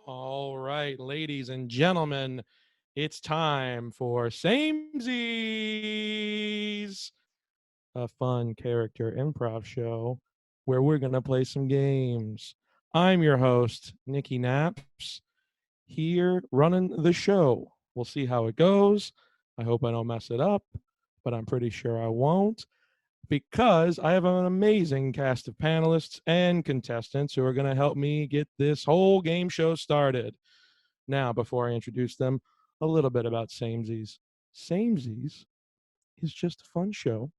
All right, ladies and gentlemen, it's time for Samesies, a fun character improv show where we're going to play some games. I'm your host, Nikki Naps, here running the show. We'll see how it goes. I hope I don't mess it up, but I'm pretty sure I won't because I have an amazing cast of panelists and contestants who are going to help me get this whole game show started. Now, before I introduce them, a little bit about Samesies. Samesies is just a fun show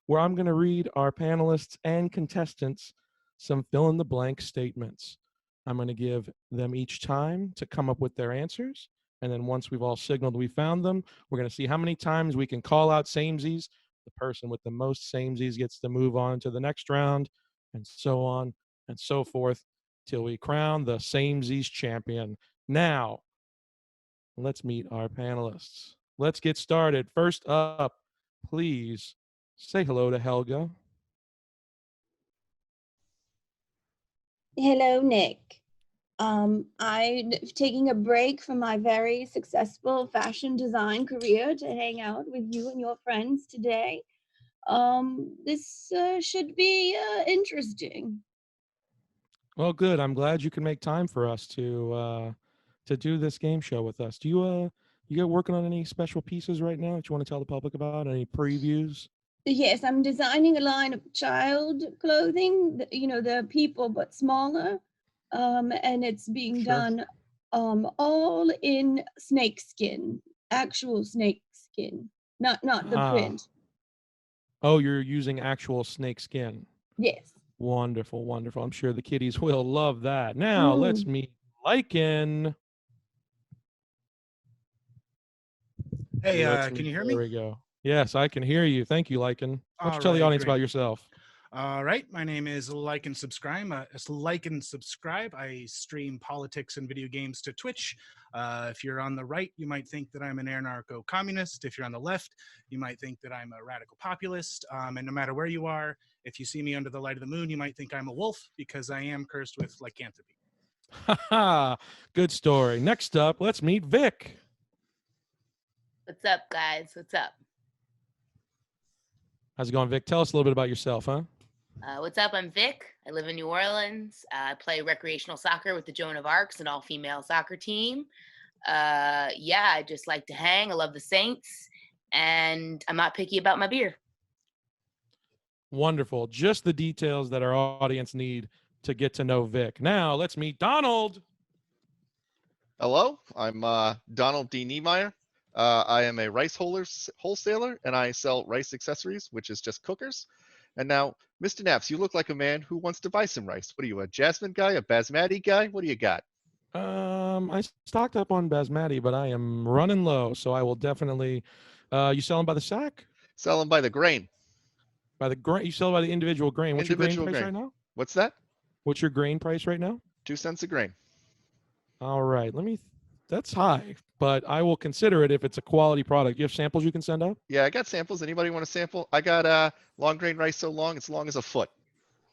where I'm going to read our panelists and contestants some fill in the blank statements. I'm going to give them each time to come up with their answers. And then once we've all signaled we found them, we're going to see how many times we can call out Samesies. The person with the most Samesies gets to move on to the next round, and so on and so forth till we crown the Samesies champion. Now, let's meet our panelists. Let's get started. First up, please say hello to Helga. Hello, Nick. I'm taking a break from my very successful fashion design career to hang out with you and your friends today. This should be interesting. Well, good. I'm glad you can make time for us to do this game show with us. Do you get working on any special pieces right now that you want to tell the public about? Any previews? Yes, I'm designing a line of child clothing, the people but smaller. And it's being done all in snake skin, actual snake skin, not the print. Oh, you're using actual snake skin. Yes. Wonderful, wonderful. I'm sure the kiddies will love that. Now, let's meet Lycan. Hey, can you hear me? There we go. Yes, I can hear you. Thank you, Lycan. Why don't you tell the right, audience great. about yourself? All right, my name is Like and Subscribe. I stream politics and video games to Twitch. If you're on the right, you might think that I'm an anarcho-communist. If you're on the left, you might think that I'm a radical populist. And no matter where you are, if you see me under the light of the moon, you might think I'm a wolf because I am cursed with lycanthropy. Ha Good story. Next up, let's meet Vic. What's up, guys? What's up? How's it going, Vic? Tell us a little bit about yourself, huh? What's up? I'm Vic. I live in New Orleans. I play recreational soccer with the Joan of Arcs, an all-female soccer team. I just like to hang. I love the Saints, and I'm not picky about my beer. Wonderful. Just the details that our audience need to get to know Vic. Now, let's meet Donald. Hello, I'm Donald D. Niemeyer. I am a rice wholesaler, and I sell rice accessories, which is just cookers. And now, Mr. Naps, you look like a man who wants to buy some rice. What are you, a jasmine guy, a basmati guy? What do you got? I stocked up on basmati, but I am running low, so I will definitely. You sell them by the sack? Sell them by the grain. By the grain? You sell by the individual grain. What's your grain price right now? What's that? What's your grain price right now? 2 cents a grain. All right, that's high, but I will consider it if it's a quality product. You have samples you can send out? Yeah, I got samples. Anybody want a sample? I got long grain rice so long, it's long as a foot.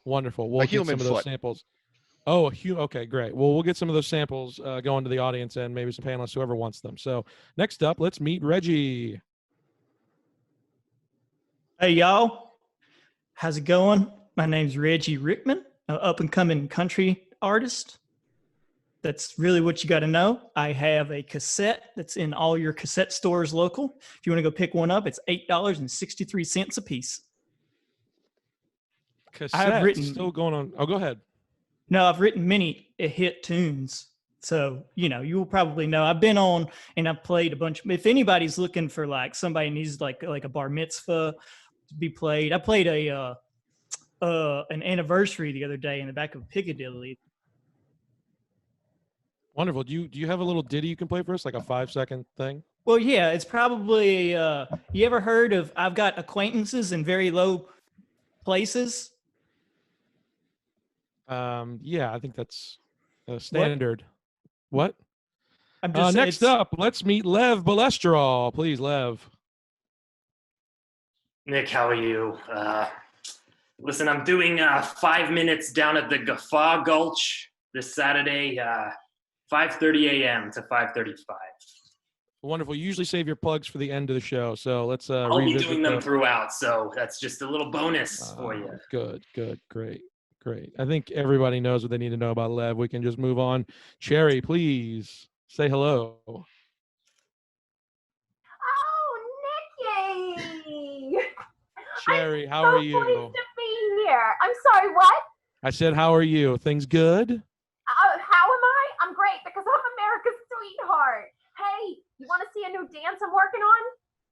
Wonderful. We'll get some of those samples. Oh, okay, great. Well, we'll get some of those samples going to the audience and maybe some panelists, whoever wants them. So next up, let's meet Reggie. Hey, y'all. How's it going? My name's Reggie Rickman, an up-and-coming country artist. That's really what you got to know. I have a cassette that's in all your cassette stores local. If you want to go pick one up, it's $8.63 a piece. Cassette still going on. Oh, go ahead. No, I've written many hit tunes. So, you'll probably know. I've been on and I've played a bunch. If anybody's looking for like somebody needs like a bar mitzvah to be played, I played an anniversary the other day in the back of Piccadilly. Wonderful. Do you have a little ditty you can play for us, like a 5-second thing? Well, yeah, it's probably. You ever heard of "I've got acquaintances in very low places"? Yeah, I think that's standard. What? I'm just next up, let's meet Lev Balestral. Please, Lev. Nick, how are you? Listen, I'm doing 5 minutes down at the Gaffa Gulch this Saturday. 5:30 a.m. to 5:35. Wonderful. You usually save your plugs for the end of the show, so let's I'll be revisit doing them the- throughout, so that's just a little bonus for you. Good, great. I think everybody knows what they need to know about Lev. We can just move on. Cherry, please say hello. Oh, Nikki! Cherry, how so are pleased you? to be here. I'm sorry, what? I said, how are you? Things good? How am I? I'm great because I'm America's sweetheart. Hey, you want to see a new dance I'm working on?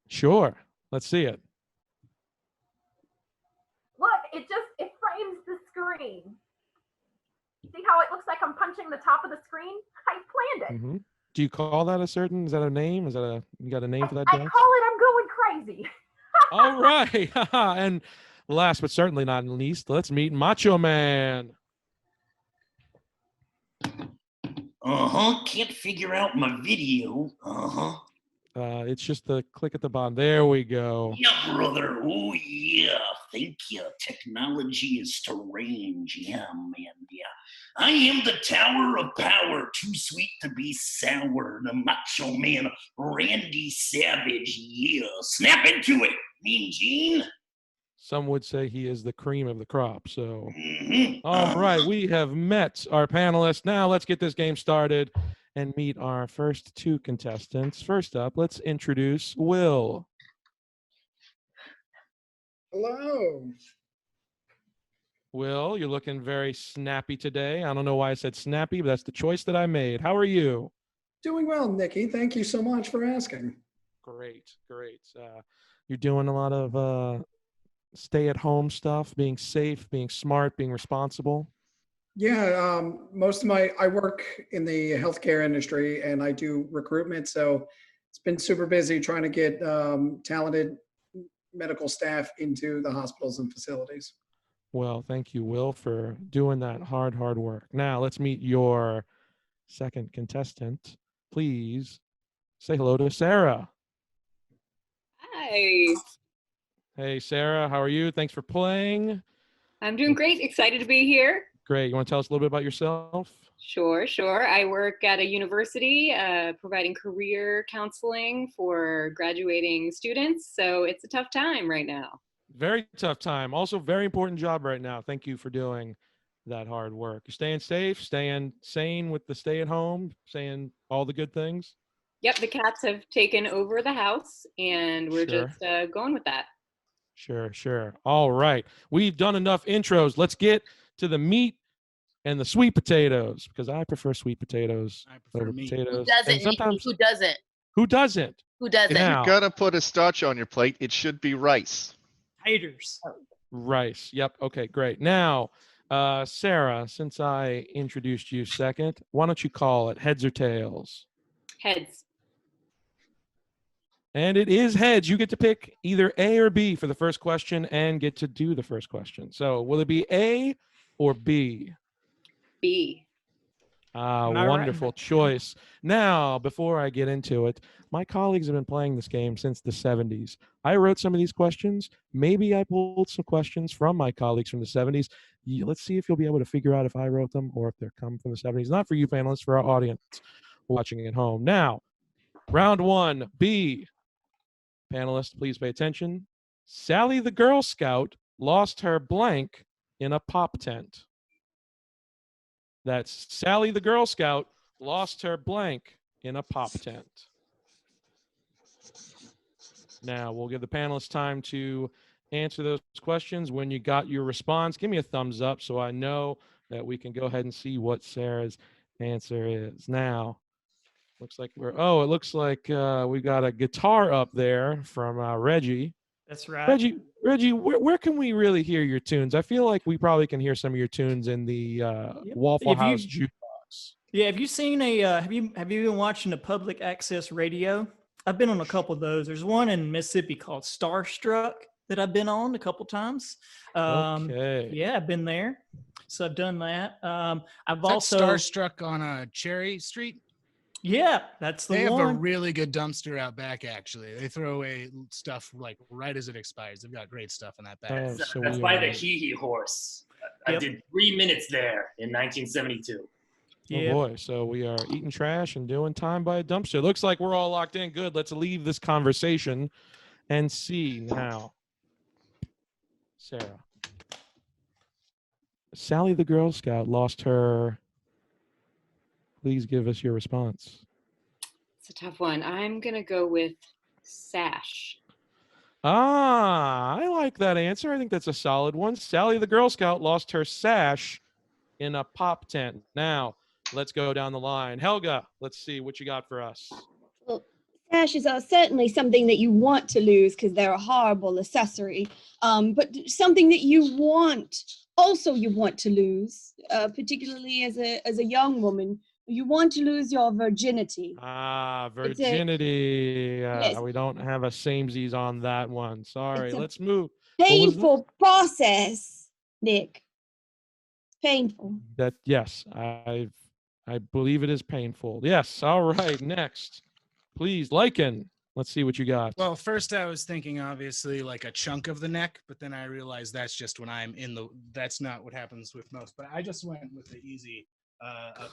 Sure. Let's see it. Look, it frames the screen. See how it looks like I'm punching the top of the screen? I planned it. Mm-hmm. Do you call that is that a name? You got a name for that I dance? call it I'm going crazy. All right. And last but certainly not least, let's meet Macho Man. Can't figure out my video. It's just the click at the bottom. There we go. Yeah, brother. Oh, yeah. Thank you. Technology is strange. Yeah, man. Yeah. I am the Tower of Power. Too sweet to be sour. The Macho Man, Randy Savage. Yeah. Snap into it, Mean Gene. Some would say he is the cream of the crop. So, Mhm. all right, we have met our panelists. Now let's get this game started and meet our first two contestants. First up, let's introduce Will. Hello. Will, you're looking very snappy today. I don't know why I said snappy, but that's the choice that I made. How are you? Doing well, Nikki. Thank you so much for asking. Great. You're doing a lot of stay-at-home stuff, being safe, being smart, being responsible. Yeah, most of I work in the healthcare industry and I do recruitment. So it's been super busy trying to get talented medical staff into the hospitals and facilities. Well, thank you, Will, for doing that hard work. Now let's meet your second contestant. Please say hello to Sarah. Hi, Hey, Sarah, how are you? Thanks for playing. I'm doing great. Excited to be here. Great. You want to tell us a little bit about yourself? Sure. I work at a university providing career counseling for graduating students. So it's a tough time right now. Very tough time. Also, very important job right now. Thank you for doing that hard work. You're staying safe, staying sane with the stay at home, saying all the good things. Yep, the cats have taken over the house and we're Sure. just going with that. Sure. All right. We've done enough intros. Let's get to the meat and the sweet potatoes because I prefer sweet potatoes over meat. potatoes. Who doesn't? And sometimes Who doesn't? who doesn't? Who doesn't? If Now- you're gonna put a starch on your plate, it should be rice. Haters. Rice. Yep. Okay, great. Now, Sarah, since I introduced you second, why don't you call it heads or tails? Heads. And it is heads. You get to pick either A or B for the first question and get to do the first question. So will it be A or B? B. Am I right? Wonderful choice. Now, before I get into it, my colleagues have been playing this game since the 70s. I wrote some of these questions. Maybe I pulled some questions from my colleagues from the 70s. Let's see if you'll be able to figure out if I wrote them or if they're coming from the 70s. Not for you panelists, for our audience watching at home. Now, round one, B. Panelists, please pay attention. Sally the Girl Scout lost her blank in a pop tent. That's Sally the Girl Scout lost her blank in a pop tent. Now, we'll give the panelists time to answer those questions. When you got your response, give me a thumbs up so I know that we can go ahead and see what Sarah's answer is. Now, looks like it looks like we got a guitar up there from Reggie. That's right. Reggie, where can we really hear your tunes? I feel like we probably can hear some of your tunes in the Waffle If you- House jukebox. Yeah, have you seen have you been watching a public access radio? I've been on a couple of those. There's one in Mississippi called Starstruck that I've been on a couple times. Okay. Yeah, I've been there. So I've done that. I've Is that also Starstruck on Cherry Street? Yeah, that's the They have a one. really good dumpster out back, actually. They throw away stuff like right as it expires. They've got great stuff in that back. Oh, That's, so that's we by are- the Hee Hee Horse. I Yep. did 3 minutes there in 1972. Yeah. Oh boy, so we are eating trash and doing time by a dumpster. Looks like we're all locked in. Good. Let's leave this conversation and see now. Sarah. Sally the Girl Scout lost her. Please give us your response. It's a tough one. I'm gonna go with sash. Ah, I like that answer. I think that's a solid one. Sally the Girl Scout lost her sash in a pop tent. Now, let's go down the line. Helga, let's see what you got for us. Well, sashes are certainly something that you want to lose because they're a horrible accessory. But something that you want to lose, particularly as a young woman. You want to lose your virginity. Ah, It's a- virginity. Yes. We don't have a samesies on that one. Sorry. It's a Let's move. What was that? Painful process, Nick. Painful. That yes, I believe it is painful. Yes. All right. Next, please, Lycan. Let's see what you got. Well, first I was thinking obviously like a chunk of the neck, but then I realized that's just when I'm in the. That's not what happens with most. But I just went with the easy.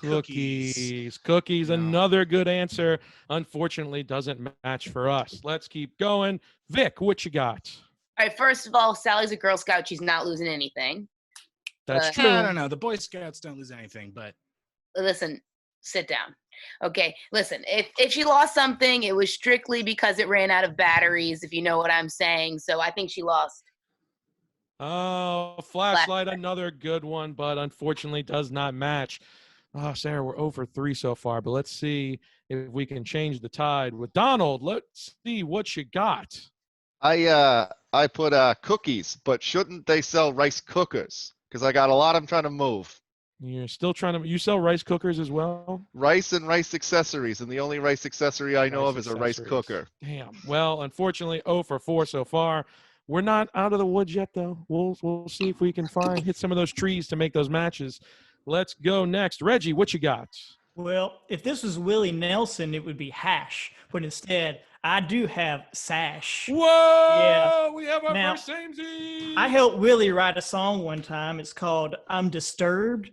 Cookies. No. Another good answer. Unfortunately, doesn't match for us. Let's keep going. Vic, what you got? All right, first of all, Sally's a Girl Scout. She's not losing anything. That's But- true. I don't know. The Boy Scouts don't lose anything, but Listen, sit down. Okay, listen, if she lost something, it was strictly because it ran out of batteries, if you know what I'm saying. So I think she lost. Oh, flashlight, another good one, but unfortunately does not match. Oh, Sarah, we're over 3 so far, but let's see if we can change the tide with Donald. Let's see what you got. I put cookies, but shouldn't they sell rice cookers? Because I got a lot I'm trying to move. You're still trying to, you sell rice cookers as well? Rice and rice accessories, and the only rice accessory I know of is a rice accessories. cooker. Damn. Well, unfortunately, 0 for 4 so far. We're not out of the woods yet, though. We'll see if we can hit some of those trees to make those matches. Let's go next. Reggie, what you got? Well, if this was Willie Nelson, it would be hash. But instead, I do have sash. Whoa! Yeah. We have our Now, first samesies. I helped Willie write a song one time. It's called I'm Disturbed.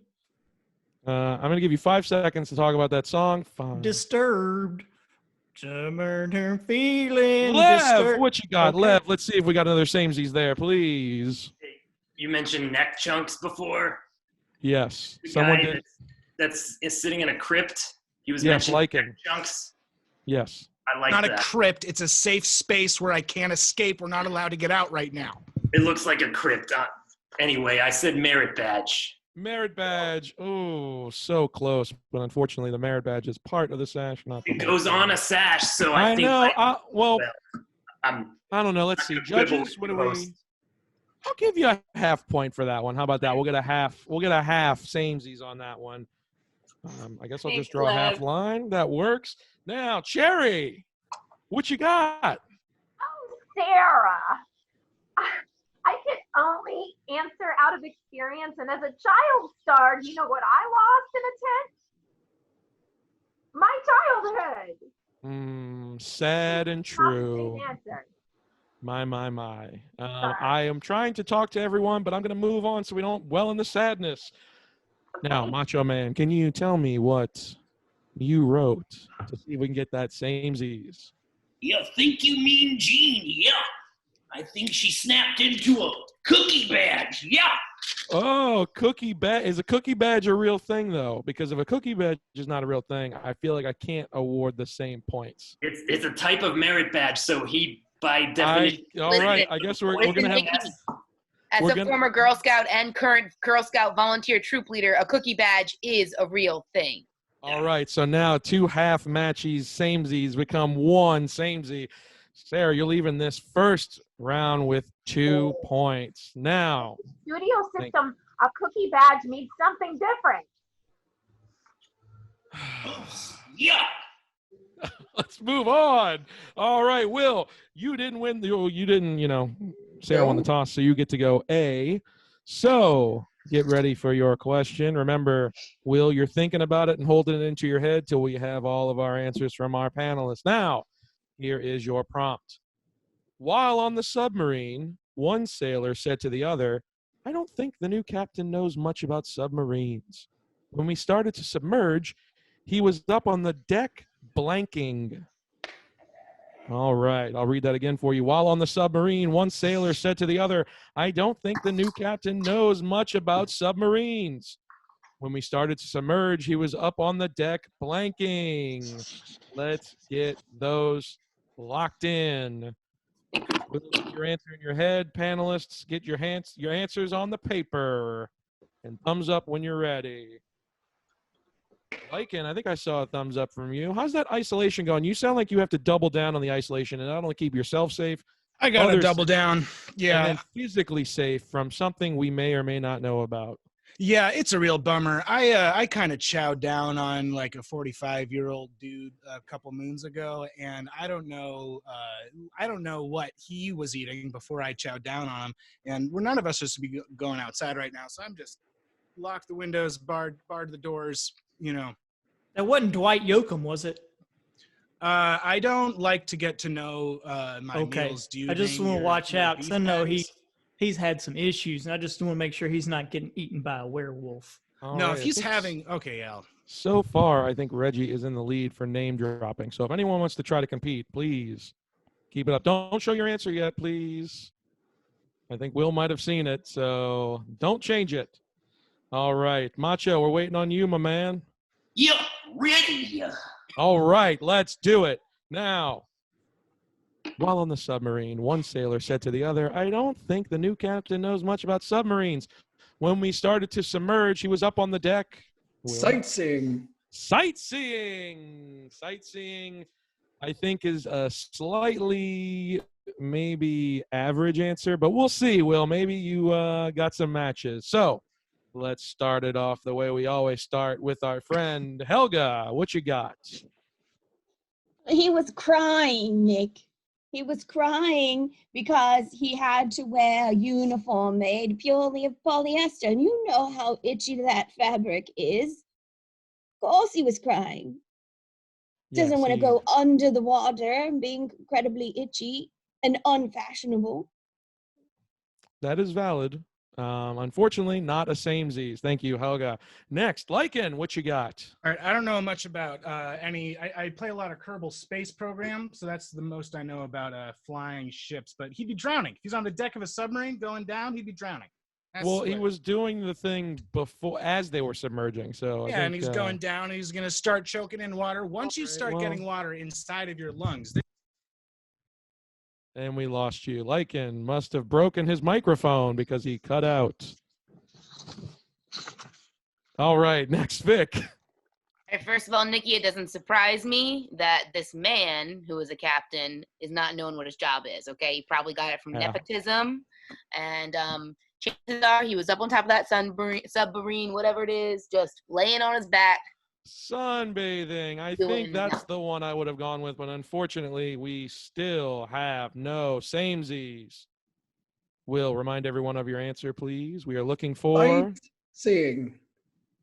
I'm going to give you 5 seconds to talk about that song. Fine. Disturbed. Summer feeling Lev, disturbed. what you got? Okay. Lev, let's see if we got another samesies there, please. You mentioned neck chunks before. Yes. The Someone guy did. that's is sitting in a crypt. He was Yes, mentioning Lycan. neck chunks. Yes. I like not that. a crypt. It's a safe space where I can't escape. We're not allowed to get out right now. It looks like a crypt. Anyway, I said merit badge. Merit badge. Oh, so close. But unfortunately, the merit badge is part of the sash, not the It whole goes thing. on a sash, so I think know. like, I'm I don't know. Let's see. Judges, what do we? I'll give you a half point for that one. How about that? We'll get a half. We'll get a half samesies on that one. I guess I'll Thanks, just draw a half Lev. line. That works. Now, Cherry, what you got? Oh, Sarah. I can only answer out of experience. And as a child star, you know what I lost in a tent? My childhood. Sad and Not the true. same answer. My. I am trying to talk to everyone, but I'm going to move on so we don't dwell in the sadness. Now, Macho Man, can you tell me what you wrote to see if we can get that samesies? You think you mean Jean? Yeah. I think she snapped into a cookie badge. Yeah. Oh, cookie badge. Is a cookie badge a real thing, though? Because if a cookie badge is not a real thing, I feel like I can't award the same points. it's a type of merit badge, so he by definition. All right. I guess we're going to have. As We're a gonna- former Girl Scout and current Girl Scout volunteer troop leader, a cookie badge is a real thing. All right. So now 2 half matchies, samesies become 1 samesy. Sarah, you're leaving this first round with 2 points. Now, Studio system, a cookie badge means something different. Yeah. let's move on. All right, Will, you didn't win. You didn't, Sarah won the toss, so you get to go A. So get ready for your question. Remember, Will, you're thinking about it and holding it into your head till we have all of our answers from our panelists. Now, here is your prompt. While on the submarine, one sailor said to the other, "I don't think the new captain knows much about submarines." When we started to submerge, he was up on the deck blanking. All right, I'll read that again for you. While on the submarine, one sailor said to the other, "I don't think the new captain knows much about submarines." When we started to submerge, he was up on the deck blanking. Let's get those locked in. Get your answer in your head, panelists. Get your answers on the paper. And thumbs up when you're ready. Lycan, I think I saw a thumbs up from you. How's that isolation going? You sound like you have to double down on the isolation and not only keep yourself safe. I gotta others double down. Yeah. And then physically safe from something we may or may not know about. Yeah, it's a real bummer. I kind of chowed down on like a 45-year-old dude a couple moons ago, and I don't know what he was eating before I chowed down on him. And none of us are supposed to be going outside right now, so I'm just locked the windows, barred the doors. You know. That wasn't Dwight Yoakam, was it? I don't like to get to know my meals. Do you? I just want to watch out because I know he's had some issues, and I just want to make sure he's not getting eaten by a werewolf. No, if he's having Al. So far, I think Reggie is in the lead for name dropping. So if anyone wants to try to compete, please keep it up. Don't show your answer yet, please. I think Will might have seen it, so don't change it. All right, Macho, we're waiting on you, my man. Yep, ready. All right, let's do it. Now, while on the submarine, one sailor said to the other, "I don't think the new captain knows much about submarines." When we started to submerge, he was up on the deck. Sightseeing. Sightseeing, I think, is a slightly maybe average answer, but we'll see, Will. Maybe you got some matches. So let's start it off the way we always start with our friend Helga. What you got? He was crying, Nick. He was crying because he had to wear a uniform made purely of polyester. And you know how itchy that fabric is. Of course he was crying. Doesn't want to go under the water and being incredibly itchy and unfashionable. That is valid. Unfortunately, not a samesies. Thank you, Helga. Next, Lycan, what you got? All right, I don't know much about I play a lot of Kerbal Space Program, so that's the most I know about flying ships. But he'd be drowning. If he's on the deck of a submarine going down, he'd be drowning. Well, he was doing the thing before, as they were submerging. So yeah, and he's going down. And he's going to start choking in water. Once you start getting water inside of your lungs. And we lost you. Lycan must have broken his microphone because he cut out. All right, next, Vic. First of all, Nikki, it doesn't surprise me that this man who is a captain is not knowing what his job is, okay? He probably got it from nepotism. And chances are he was up on top of that submarine, whatever it is, just laying on his back. Sunbathing. I think that's the one I would have gone with, but unfortunately, we still have no samesies. Will, remind everyone of your answer, please. We are looking for sightseeing.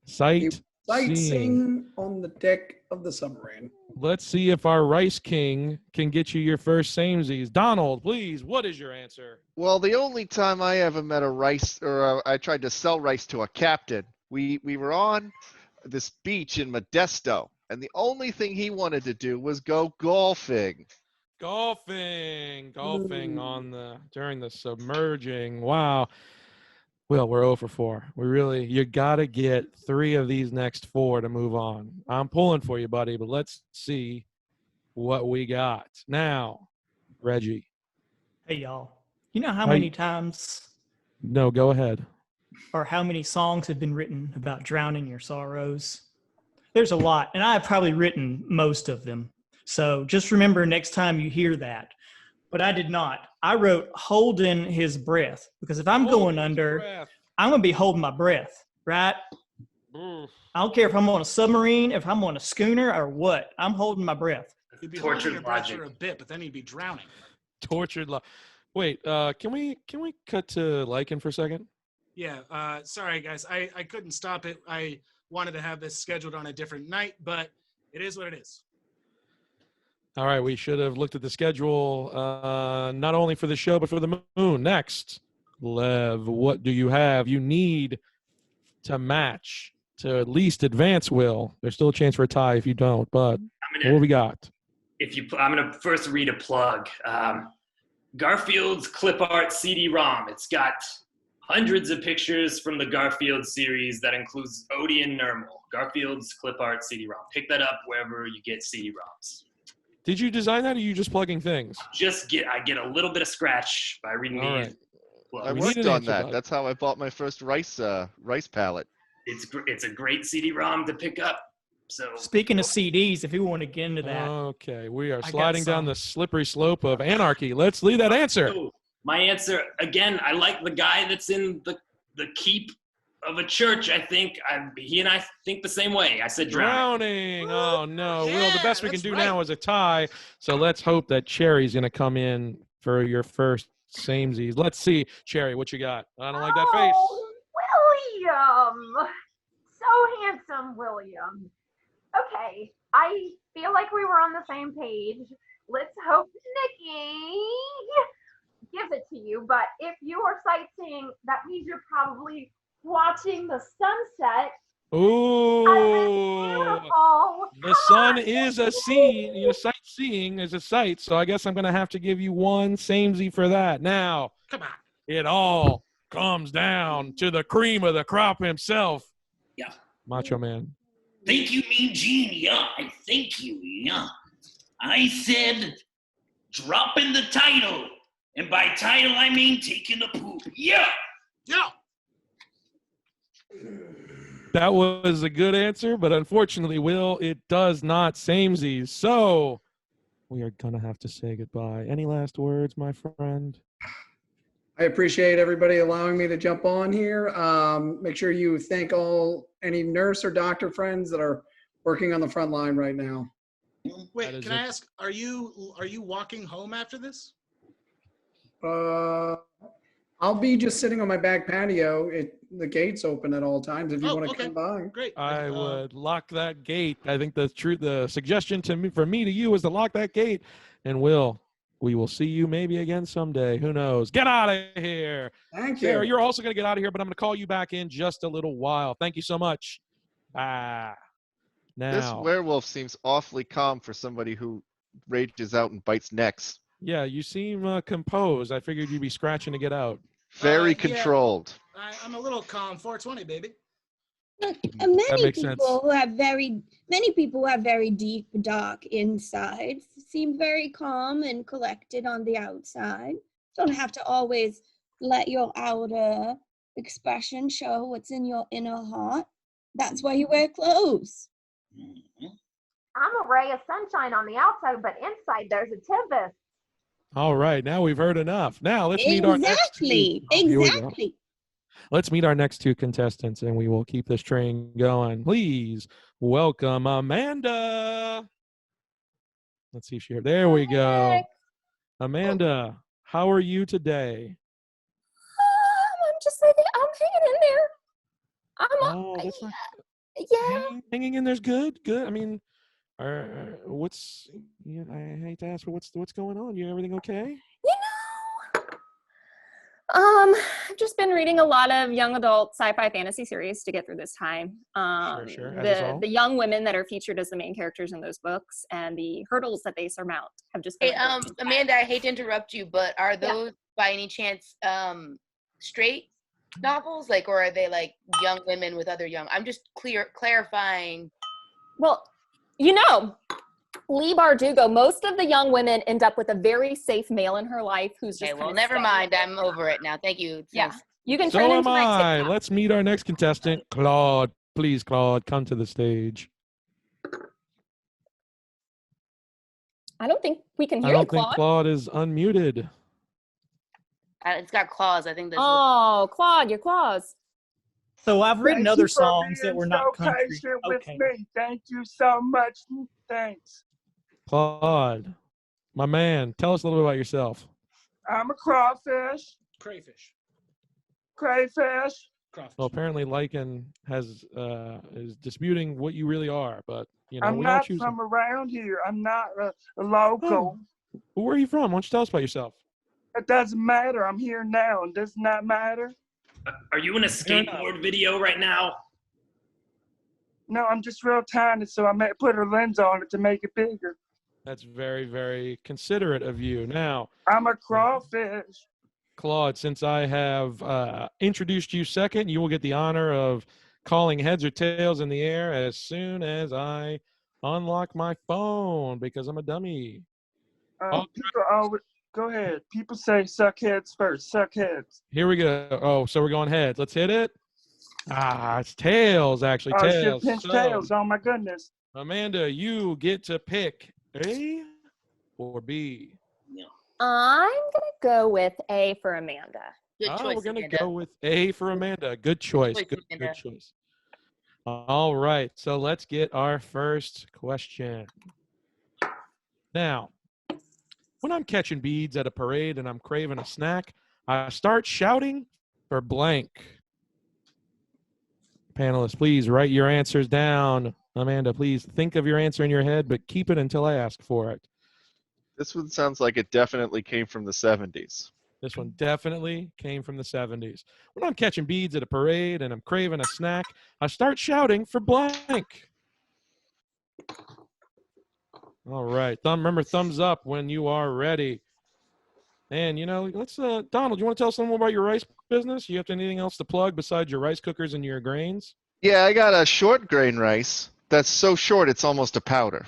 Sightseeing on the deck of the submarine. Let's see if our Rice King can get you your first samesies. Donald, please, what is your answer? Well, the only time I ever met a rice, or I tried to sell rice to a captain, we were on this beach in Modesto, and the only thing he wanted to do was go golfing. Golfing during the submerging. Wow. Well, we're 0 for 4. You got to get 3 of these next 4 to move on. I'm pulling for you, buddy, but let's see what we got. Now, Reggie. Hey, y'all. You know how many times? No, go ahead. Or how many songs have been written about drowning your sorrows? There's a lot, and I've probably written most of them. So just remember next time you hear that. But I did not. I wrote holding his breath, because if I'm going under, I'm going to be holding my breath, right? I don't care if I'm on a submarine, if I'm on a schooner, or what. I'm holding my breath. He'd be holding your breath for a bit, but then he'd be drowning. Tortured. Wait, can we cut to Lycan for a second? Yeah, sorry, guys. I couldn't stop it. I wanted to have this scheduled on a different night, but it is what it is. All right, we should have looked at the schedule, not only for the show, but for the moon. Next, Lev, what do you have? You need to match to at least advance, Will. There's still a chance for a tie if you don't, but what we got? I'm gonna first read a plug. Garfield's clip art CD-ROM. It's got hundreds of pictures from the Garfield series that includes Odie and Nermal. Garfield's clip art CD-ROM. Pick that up wherever you get CD-ROMs. Did you design that, or are you just plugging things? I get a little bit of scratch by reading All these. right. I We worked need an on answer, that. bud. That's how I bought my first rice palette. It's a great CD-ROM to pick up. So Speaking of CDs, if you want to get into that, Okay, we are got sliding down some. the slippery slope of anarchy. Let's leave that answer. So, my answer again. I like the guy that's in the keep of a church. I think he and I think the same way. I said drowning. Drowning. Oh no, Will. The Yeah, best we can that's do right. now is a tie. So let's hope that Cherry's gonna come in for your first samesies. Let's see, Cherry, what you got? I don't like that face. Oh, William! So handsome, William. Okay, I feel like we were on the same page. Let's hope Nikki gives it to you. But if you are sightseeing, that means you're probably watching the sunset. Ooh, Beautiful. the sun is a scene. You know, sightseeing is a sight. So I guess I'm gonna have to give you one samesy for that. Now, Come on. it all comes down to the cream of the crop himself, Yeah. Macho Man. Thank you, Mean Gene. Yeah, I thank you. Yeah. I said dropping the title. And by title, I mean taking a poop. Yeah. Yeah. That was a good answer, but unfortunately, Will, it does not samesies. So we are gonna have to say goodbye. Any last words, my friend? I appreciate everybody allowing me to jump on here. Make sure you thank any nurse or doctor friends that are working on the front line right now. Wait, can I ask? Are you walking home after this? I'll be just sitting on my back patio. The gate's open at all times if you want to okay. come by. Great. I would lock that gate. I think the suggestion from me to you is to lock that gate. And Will, we will see you maybe again someday. Who knows? Get out of here. Thank you. Sarah, you're also going to get out of here, but I'm going to call you back in just a little while. Thank you so much. This Now, werewolf seems awfully calm for somebody who rages out and bites necks. yeah, you seem composed. I figured you'd be scratching to get out. Very Yeah. controlled. I'm a little calm. 420, baby. Look, That many makes sense. people who have very deep, dark insides seem very calm and collected on the outside. Don't have to always let your outer expression show what's in your inner heart. That's why you wear clothes. I'm a ray of sunshine on the outside, but inside there's a tempest. All right, now we've heard enough. Now let's meet our next two. Here we go. Exactly. Let's meet our next two contestants, and we will keep this train going. Please welcome Amanda. Let's see if she's here. There we go. Amanda, how are you today? I'm just like, I'm hanging in there. Oh, that's not Yeah. hanging in there's good. Good. I mean, what's? Yeah, I hate to ask, but what's going on? You everything okay? I've just been reading a lot of young adult sci-fi fantasy series to get through this time. Sure. As is all. The young women that are featured as the main characters in those books and the hurdles that they surmount have just been. Hey, Amanda, I hate to interrupt you, but are those by any chance straight novels, like, or are they like young women with other young? I'm just clarifying. Well, Lee Bardugo, most of the young women end up with a very safe male in her life who's just. Okay, well, never mind. I'm over it now. Thank you. Yeah, you can So turn am into my I. TikTok. Let's meet our next contestant, Claude. Please, Claude, come to the stage. I don't think we can I hear you, don't think Claude. Claude is unmuted. It's got claws. I think that's. Oh, Claude, your claws. So I've written Thank other you for songs that being were so not country. patient with Okay. me. Thank you so much. Thanks. Claude, my man, tell us a little bit about yourself. I'm a crawfish. Crayfish. Crayfish. Crawfish. Well, apparently Lycan is disputing what you really are, but I'm we not don't choose. from around here. I'm not a local. Oh. Well, where are you from? Why don't you tell us about yourself? It doesn't matter. I'm here now. And does not matter. Are you in a skateboard video right now? No, I'm just real tiny, so I may put a lens on it to make it bigger. That's very, very considerate of you. Now, I'm a crawfish. Claude, since I have introduced you second, you will get the honor of calling heads or tails in the air as soon as I unlock my phone because I'm a dummy. People always go ahead. People say suck heads first. Suck heads. Here we go. Oh, so we're going heads. Let's hit it. Ah, it's tails, actually. Oh, shit, Tails. pinch So, tails. Oh my goodness. Amanda, you get to pick A or B. I'm gonna go with A for Amanda. Good choice, We're gonna Amanda. go with A for Amanda. Good choice. Good choice. All right, so let's get our first question. Now, when I'm catching beads at a parade and I'm craving a snack, I start shouting for blank. Panelists, please write your answers down. Amanda, please think of your answer in your head, but keep it until I ask for it. This one sounds like it definitely came from the 70s. This one definitely came from the 70s. When I'm catching beads at a parade and I'm craving a snack, I start shouting for blank. All right. Remember, thumbs up when you are ready. And, let's, Donald, you want to tell us something more about your rice business? You have anything else to plug besides your rice cookers and your grains? Yeah, I got a short grain rice that's so short it's almost a powder.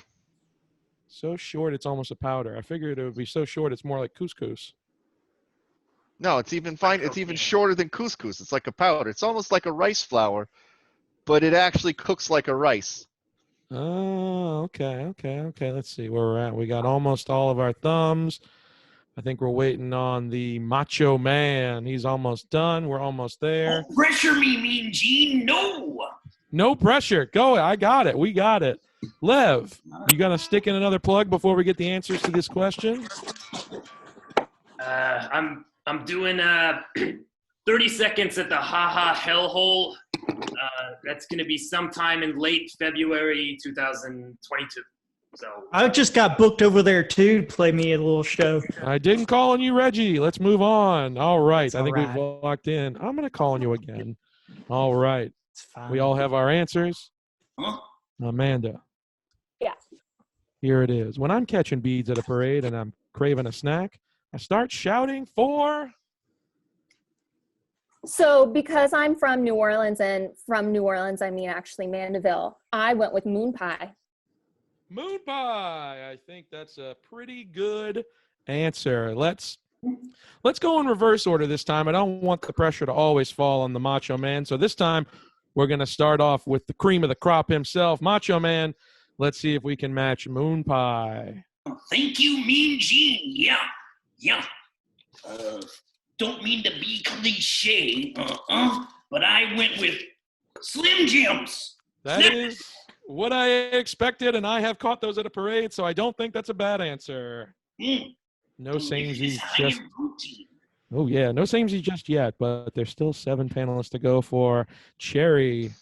So short it's almost a powder. I figured it would be so short it's more like couscous. No, it's even fine. It's even shorter than couscous. It's like a powder. It's almost like a rice flour, but it actually cooks like a rice. Oh, okay. Let's see where we're at. We got almost all of our thumbs. I think we're waiting on the Macho Man. He's almost done. We're almost there. Don't pressure me, Mean Gene. No. No pressure. Go. I got it. We got it. Lev, you gonna stick in another plug before we get the answers to this question? I'm doing 30 seconds at the Haha Hellhole. That's going to be sometime in late February 2022. So I just got booked over there too to play me a little show. I didn't call on you, Reggie. Let's move on. All right. I think all right. we've locked in. I'm going to call on you again. All right. It's fine. We all have our answers. Huh? Amanda. Yeah. Here it is. When I'm catching beads at a parade and I'm craving a snack, I start shouting for... So because I'm from New Orleans, and from New Orleans, I mean actually Mandeville, I went with moon pie. Moon pie. I think that's a pretty good answer. Let's go in reverse order this time. I don't want the pressure to always fall on the Macho Man. So this time we're going to start off with the cream of the crop himself, Macho Man. Let's see if we can match moon pie. Thank you, Mean Gene. Yeah. Don't mean to be cliche, but I went with Slim Jims. That is what I expected, and I have caught those at a parade, so I don't think that's a bad answer. No samesies just... Oh, yeah, no samesies just yet, but there's still 7 panelists to go for. Cherry.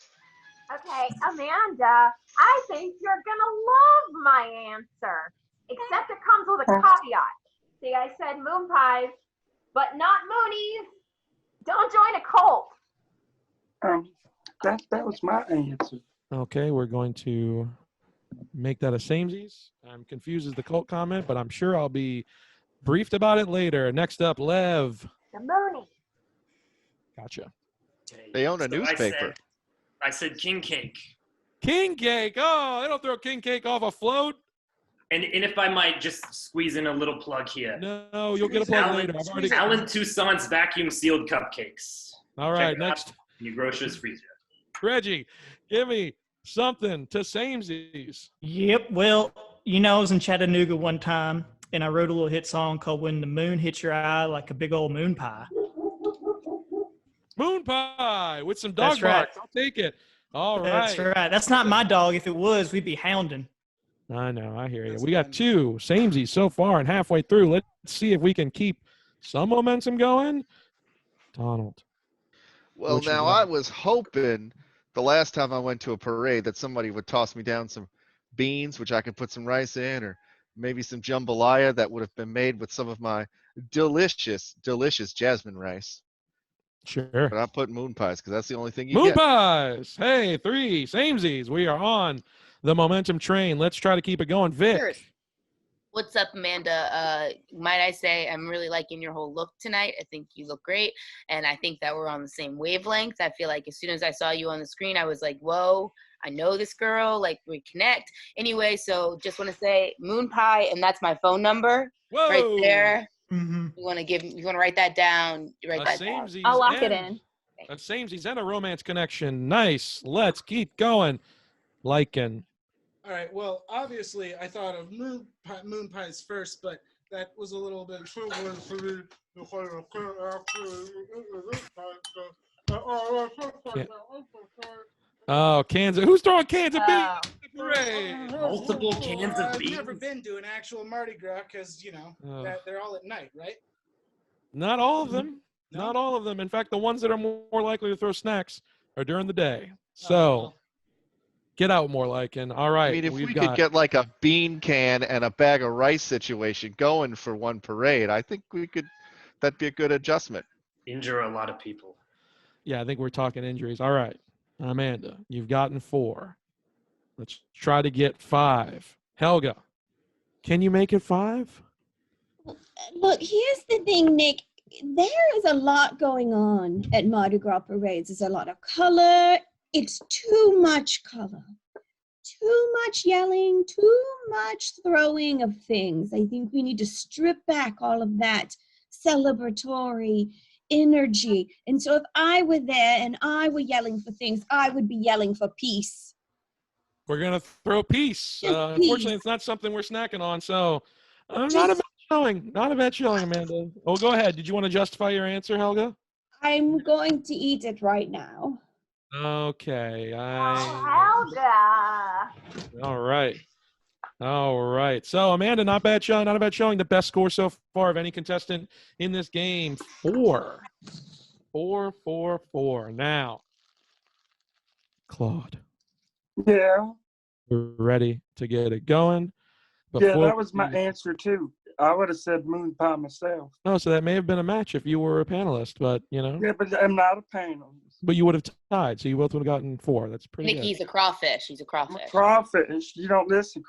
Okay, Amanda, I think you're gonna love my answer, except it comes with a caveat. See, I said moon pies, but not moonies. Don't join a cult. That was my answer. Okay, we're going to make that a samesies. I'm confused as the cult comment, but I'm sure I'll be briefed about it later. Next up, Lev. The moonies. Gotcha. They own a newspaper. I said king cake. King cake. Oh, they don't throw king cake off a float. And if I might just squeeze in a little plug here. No, you'll get a plug later. I've already... Alan Toussaint's vacuum sealed cupcakes. All right, next. Your grocer's freezer. Reggie, give me something to samesies. Yep. Well, I was in Chattanooga one time, and I wrote a little hit song called "When the Moon Hits Your Eye Like a Big Old Moon Pie." Moon pie with some dog That's right. bark. I'll take it. All right. That's right. That's not my dog. If it was, we'd be hounding. I know. I hear you. We got 2 samesies so far and halfway through. Let's see if we can keep some momentum going. Donald. Well, now I was hoping the last time I went to a parade that somebody would toss me down some beans, which I could put some rice in, or maybe some jambalaya that would have been made with some of my delicious, delicious jasmine rice. Sure. But I'm putting moon pies because that's the only thing you Moon get. pies. Hey, 3 samesies. We are on the momentum train. Let's try to keep it going. Vic. Cheers. What's up, Amanda? Might I say I'm really liking your whole look tonight. I think you look great, and I think that we're on the same wavelength. I feel like as soon as I saw you on the screen, I was like, whoa, I know this girl, like we connect. Anyway, so just want to say moon pie, and that's my phone number. Whoa. Right there. Mm-hmm. You want to write that down? Write that down. I'll lock it in. A samesies and a romance connection. Nice. Let's keep going. Liking. All right. Well, obviously, I thought of moon pies first, but that was a little bit too weird for me. Oh, cans of, who's throwing cans of beans? Parade. Multiple cans of I've beans. never been to an actual Mardi Gras because, you know, they're all at night, right? Not all of them. Not all of them. In fact, the ones that are more likely to throw snacks are during the day. So get out more liking. All right. I mean, if we could get like a bean can and a bag of rice situation going for one parade, I think that'd be a good adjustment. Injure a lot of people. Yeah, I think we're talking injuries. All right. Amanda, you've gotten 4. Let's try to get 5. Helga, can you make it 5? Look, here's the thing, Nick. There is a lot going on at Mardi Gras parades. There's a lot of color. It's too much color. Too much yelling, too much throwing of things. I think we need to strip back all of that celebratory energy. And so if I were there and I were yelling for things, I would be yelling for peace. We're going to throw peace. Unfortunately, it's not something we're snacking on. So not a bad showing. Not a bad showing, Amanda. Oh, go ahead. Did you want to justify your answer, Helga? I'm going to eat it right now. Okay. Helga. All right. All right. So, Amanda, not bad showing. Not a bad showing. The best score so far of any contestant in this game. 4. 4, 4, 4. Now, Claude. Yeah. We're ready to get it going. Yeah, that was my answer too. I would have said moon pie myself. Oh, so that may have been a match if you were a panelist, but you know. Yeah, but I'm not a panelist. But you would have tied, so you both would have gotten 4. That's pretty good. Nikki's a crawfish. He's a crawfish. Crawfish. You don't listen.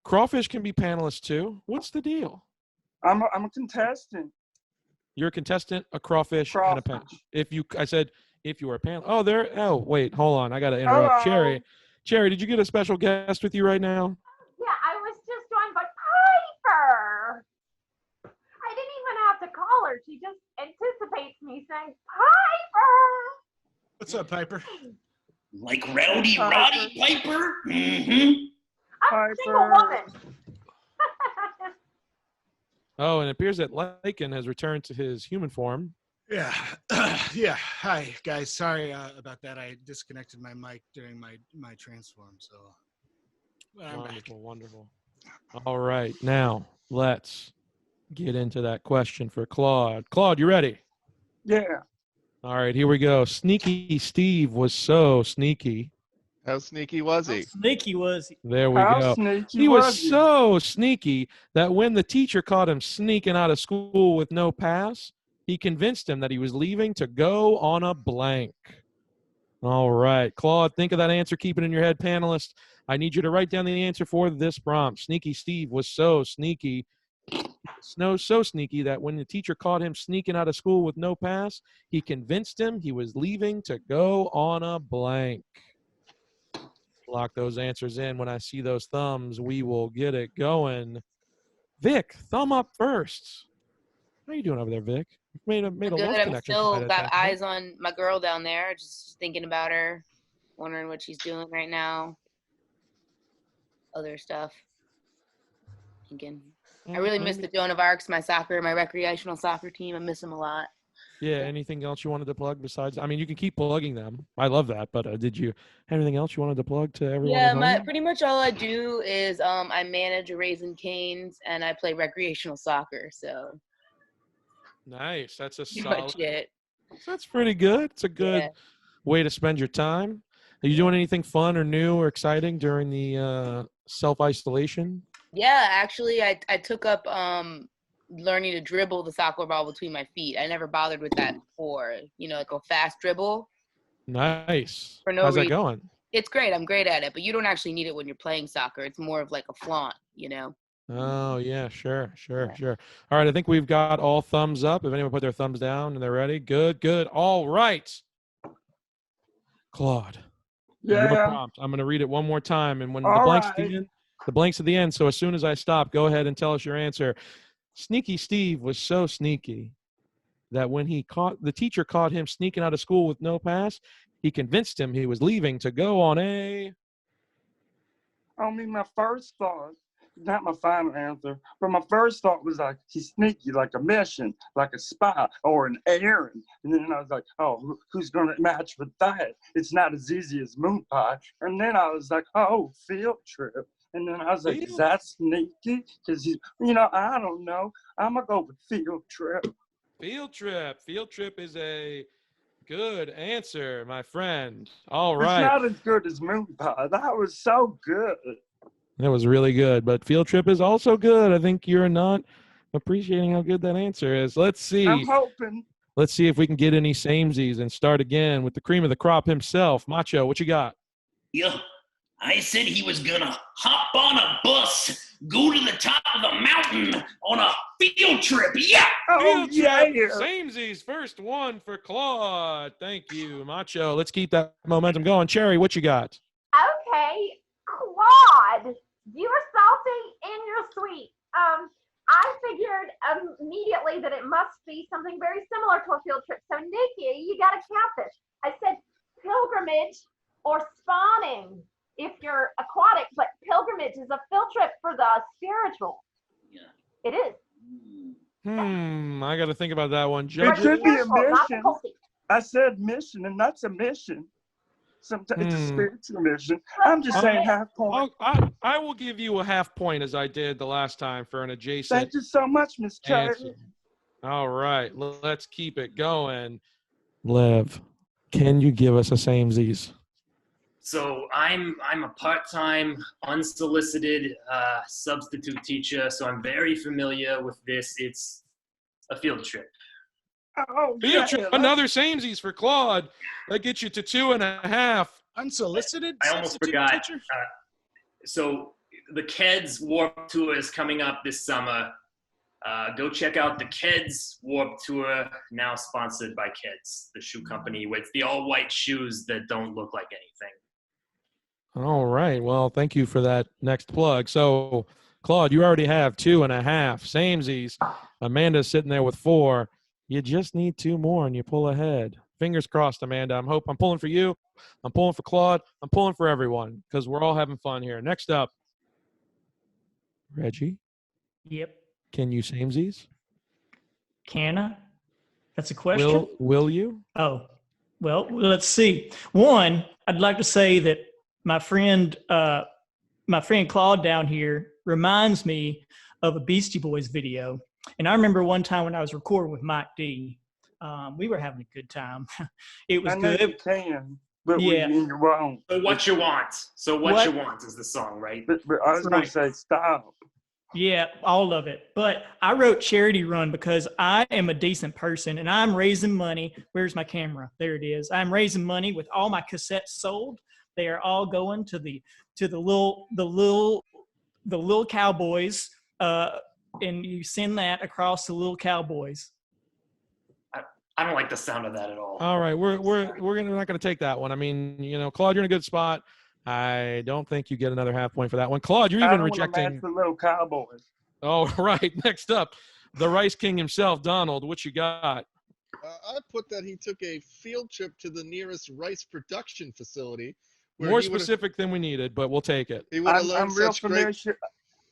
Crawfish can be panelists too. What's the deal? I'm a contestant. You're a contestant, a crawfish, and a panelist. I said if you were a panelist. Oh, wait, hold on. I got to interrupt. Hello. Cherry, did you get a special guest with you right now? Yeah, I was just joined by Piper. I didn't even have to call her. She just anticipates me saying, Piper. What's up, Piper? Like Rowdy Roddy Piper? Mm-hmm. I'm a single woman. Oh, and it appears that Lycan has returned to his human form. Yeah. Yeah. Hi, guys. Sorry about that. I disconnected my mic during my transform. So I'm back. Wonderful. All right. Now, let's get into that question for Claude. Claude, you ready? Yeah. All right, here we go. Sneaky Steve was so sneaky. How sneaky was he? Sneaky was he? There we How go. sneaky He was was he? so sneaky that when the teacher caught him sneaking out of school with no pass, he convinced him that he was leaving to go on a blank. All right, Claude, think of that answer. Keep it in your head, panelists. I need you to write down the answer for this prompt. Sneaky Steve was so sneaky. So sneaky that when the teacher caught him sneaking out of school with no pass, he convinced him he was leaving to go on a blank. Lock those answers in. When I see those thumbs, we will get it going. Vic, thumb up first. How are you doing over there, Vic? Made a Good. love I'm connection. still tonight, got I think. eyes on my girl down there. Just thinking about her, wondering what she's doing right now. Other stuff. Thinking. I really miss the Joan of Arcs, my recreational soccer team. I miss them a lot. Yeah, anything else you wanted to plug besides? I mean, you can keep plugging them. I love that, but did you have anything else you wanted to plug to everyone? Yeah, at home? pretty much all I do is I manage Raising Cane's and I play recreational soccer. So Nice. That's a pretty solid. much it. That's pretty good. It's a good way to spend your time. Are you doing anything fun or new or exciting during the self-isolation? Yeah, actually, I took up learning to dribble the soccer ball between my feet. I never bothered with that before. You know, like a fast dribble. Nice. For no How's that reason. going? It's great. I'm great at it, but you don't actually need it when you're playing soccer. It's more of like a flaunt, you know? Oh, yeah, sure. All right, I think we've got all thumbs up. If anyone put their thumbs down and they're ready, good. All right. Claude, your Yeah. prompt. I'm going to read it one more time, and when the All blank's right. at the end, the blank's at the end. So as soon as I stop, go ahead and tell us your answer. Sneaky Steve was so sneaky that when the teacher caught him sneaking out of school with no pass, he convinced him he was leaving to go on a. I mean, my first thought, not my final answer, but my first thought was like, he's sneaky, like a mission, like a spy or an errand. And then I was like, oh, who's going to match with that? It's not as easy as moon pie. And then I was like, oh, field trip. And then I was like, is that sneaky? Because he's, I don't know. I'm going to go with field trip. Field trip. Field trip is a good answer, my friend. All right. It's not as good as moon pie. That was so good. That was really good, but field trip is also good. I think you're not appreciating how good that answer is. Let's see. I'm hoping. Let's see if we can get any samesies and start again with the cream of the crop himself. Macho, what you got? Yeah, I said he was gonna hop on a bus, go to the top of the mountain on a field trip. Yeah. Oh, yeah. Samesies, first one for Claude. Thank you, Macho. Let's keep that momentum going. Cherry, what you got? Okay, Claude, you were salty and you're sweet. I figured immediately that it must be something very similar to a field trip. So, Nikki, you got to count this. I said pilgrimage or spawning if you're aquatic, but pilgrimage is a field trip for the spiritual. Yeah. It is. I got to think about that one. It Judges. could be a Not the mission. culty. I said mission, and that's a mission. Sometimes it's a spiritual mission. I'm just saying half point. I will give you a half point as I did the last time for an adjacent. Thank you so much, Miss Cherry. answer. All right, let's keep it going. Lev, can you give us a samesies? So I'm a part-time, unsolicited substitute teacher, so I'm very familiar with this. It's a field trip. Oh, Field trip, another samesies for Claude. That gets you to 2.5. Unsolicited? I almost substitute forgot. teacher? So the KEDS Warp Tour is coming up this summer. Go check out the KEDS Warp Tour, now sponsored by KEDS, the shoe company with the all-white shoes that don't look like anything. All right. Well, thank you for that next plug. So, Claude, you already have 2.5 samesies. Amanda's sitting there with 4. You just need 2 more and you pull ahead. Fingers crossed, Amanda. I'm pulling for you. I'm pulling for Claude. I'm pulling for everyone because we're all having fun here. Next up, Reggie. Yep. Can you samesies? Can I? That's a question. Will you? Oh, well, let's see. One, I'd like to say that my friend Claude down here reminds me of a Beastie Boys video. And I remember one time when I was recording with Mike D, we were having a good time. It was I know good. you can, but Yeah. you won't. So What You Want. So What You Want is the song, right? But I was going to say stop. Yeah, all of it. But I wrote Charity Run because I am a decent person and I'm raising money. Where's my camera? There it is. I'm raising money with all my cassettes sold. They are all going to the little cowboys. And you send that across the little cowboys. I don't like the sound of that at all. All right, we're not going to take that one. I mean, Claude, you're in a good spot. I don't think you get another half point for that one. Claude, you're even rejecting the little cowboys. Oh, right. Next up, the Rice King himself, Donald. What you got? I put that he took a field trip to the nearest rice production facility. More specific than we needed, but we'll take it. He would have learned I'm real such familiar. great.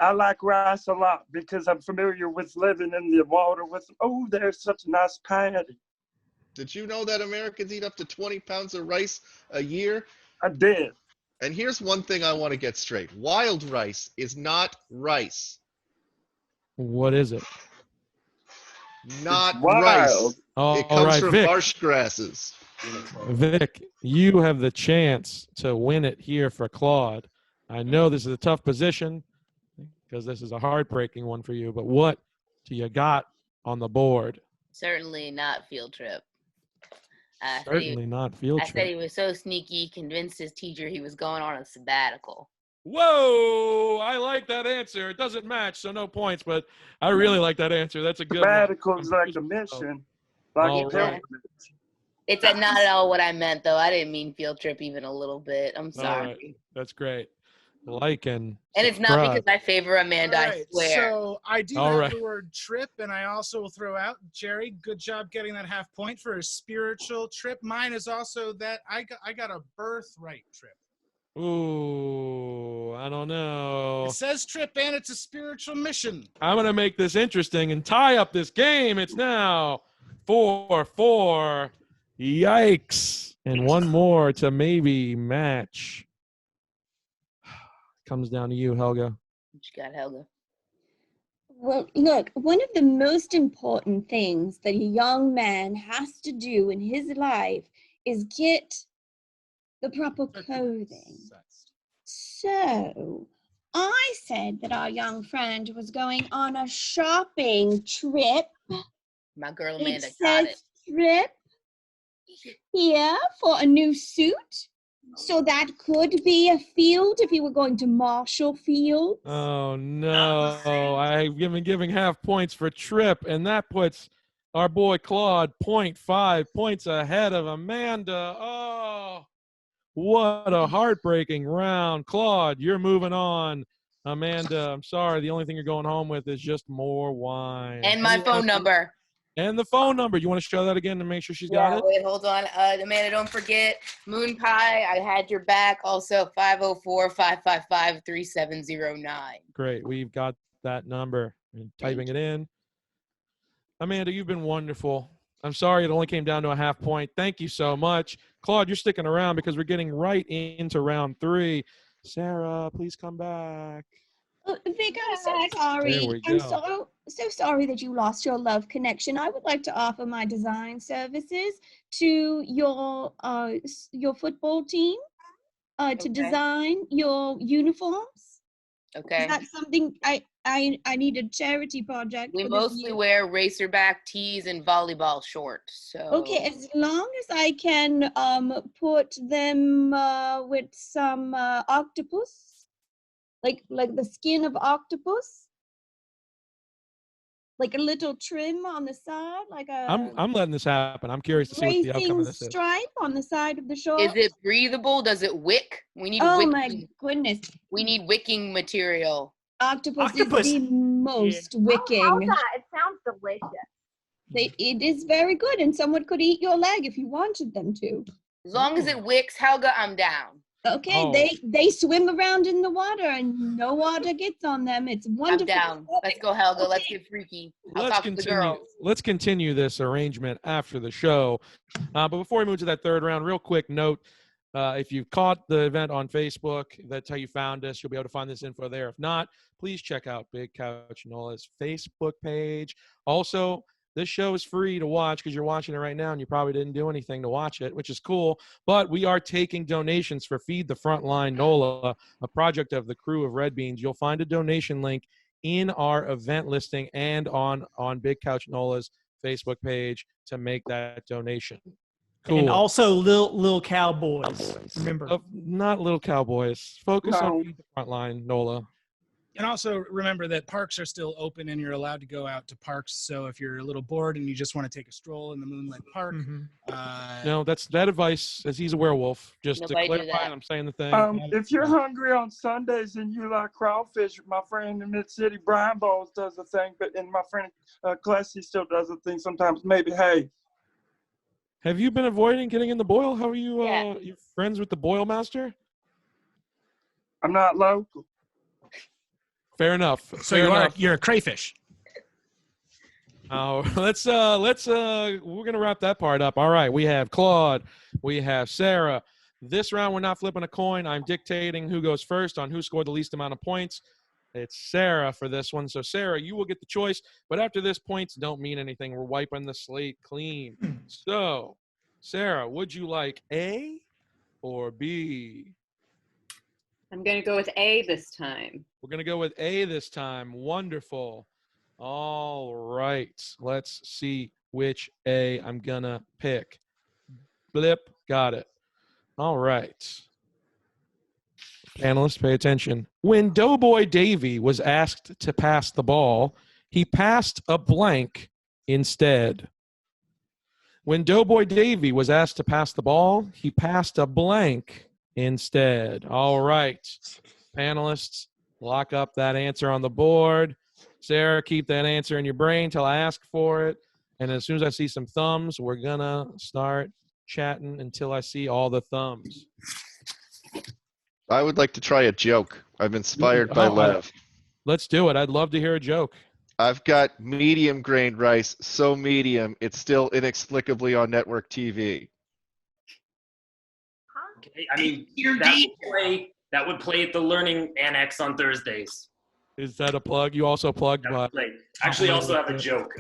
I like rice a lot because I'm familiar with living in the water with, oh, there's such a nice patty. Did you know that Americans eat up to 20 pounds of rice a year? I did. And here's one thing I want to get straight. Wild rice is not rice. What is it? Not wild. rice. Oh, It comes all right, from Vic. marsh grasses. Vic, you have the chance to win it here for Claude. I know this is a tough position because this is a heartbreaking one for you, but what do you got on the board? Certainly not field trip. Certainly not field I trip. said he was so sneaky, convinced his teacher he was going on a sabbatical. Whoa, I like that answer. It doesn't match, so no points, but I really like that answer. That's a good one. Sabbatical is like a mission. Like All a right. It's not at all what I meant, though. I didn't mean field trip even a little bit. I'm All sorry. right. That's great. Like and it's not because I favor Amanda, I swear. So I do All have right. the word trip, and I also will throw out, Jerry, good job getting that half point for a spiritual trip. Mine is also that I got a birthright trip. Ooh, I don't know. It says trip, and it's a spiritual mission. I'm going to make this interesting and tie up this game. It's now 4-4. Yikes. And one more to maybe match. Comes down to you, Helga. What you got, Helga? Well, look, one of the most important things that a young man has to do in his life is get the proper clothing. So I said that our young friend was going on a shopping trip. My girl Amanda It got says it. trip here for a new suit. So that could be a field if you were going to Marshall Field. Oh, no. I've been giving half points for trip, and that puts our boy Claude 0.5 points ahead of Amanda. Oh, what a heartbreaking round. Claude, you're moving on. Amanda, I'm sorry. The only thing you're going home with is just more wine. And my phone number. And the phone number. You want to show that again to make sure she's got it? Wait, hold on. Amanda, don't forget, Moon Pie, I had your back. Also, 504-555-3709. Great. We've got that number. And typing it in. Amanda, you've been wonderful. I'm sorry it only came down to a half point. Thank you so much. Claude, you're sticking around because we're getting right into round 3. Sarah, please come back. Vic, I'm so There sorry. we I'm go. so sorry that you lost your love connection. I would like to offer my design services to your football team to design your uniforms. Okay. Is that something I need a charity project? We for this mostly year. wear racerback tees and volleyball shorts. So Okay, as long as I can put them with some octopus. Like the skin of octopus, like a little trim on the side, like a I'm letting this happen. I'm curious to see what the outcome racing of this is. stripe on the side of the short. is it breathable? Does it wick? We need Oh wicking. my goodness! We need wicking material. Octopus is the most wicking. Oh, it sounds delicious. It is very good, and someone could eat your leg if you wanted them to. As long as it wicks, Helga, I'm down. Okay, Oh. they swim around in the water and no water gets on them. It's wonderful. I'm down. Let's go, Helga. Let's get freaky. I'll talk to the girls. Let's continue this arrangement after the show. But before we move to that third round, real quick note. If you caught the event on Facebook, that's how you found us. You'll be able to find this info there. If not, please check out Big Couch Nola's Facebook page. Also, this show is free to watch because you're watching it right now and you probably didn't do anything to watch it, which is cool. But we are taking donations for Feed the Frontline NOLA, a project of the crew of Red Beans. You'll find a donation link in our event listing and on Big Couch NOLA's Facebook page to make that donation. Cool. And also Little Cowboys. Remember. Not Little Cowboys. Focus on Feed the Frontline NOLA. And also remember that parks are still open and you're allowed to go out to parks. So if you're a little bored and you just want to take a stroll in the Moonlit Park. No, that's that advice, as he's a werewolf. Just Nobody to do clarify, that. I'm saying the thing. If you're hungry on Sundays and you like crawfish, my friend in Mid-City, Brian Bowles, does a thing. But my friend Classy still does a thing sometimes. Maybe, hey. Have you been avoiding getting in the boil? How are you? You friends with the boil master? I'm not local. Fair enough. So Fair you're a crayfish. Oh, we're gonna wrap that part up. All right, we have Claude, we have Sarah. This round, we're not flipping a coin. I'm dictating who goes first on who scored the least amount of points. It's Sarah for this one. So, Sarah, you will get the choice. But after this, points don't mean anything. We're wiping the slate clean. So, Sarah, would you like A or B? I'm going to go with A this time. We're going to go with A this time. Wonderful. All right. Let's see which A I'm gonna pick. Blip. Got it. All right. Panelists, pay attention. When Doughboy Davy was asked to pass the ball, he passed a blank instead. When Doughboy Davy was asked to pass the ball, he passed a blank instead. All right. Panelists, lock up that answer on the board. Sarah, keep that answer in your brain till I ask for it. And as soon as I see some thumbs, we're going to start chatting until I see all the thumbs. I would like to try a joke. I'm inspired by Lev. Let's do it. I'd love to hear a joke. I've got medium grain rice, so medium it's still inexplicably on network TV. Okay, I mean, that would play at the Learning Annex on Thursdays. Is that a plug? You also plugged by. Actually, also have a joke.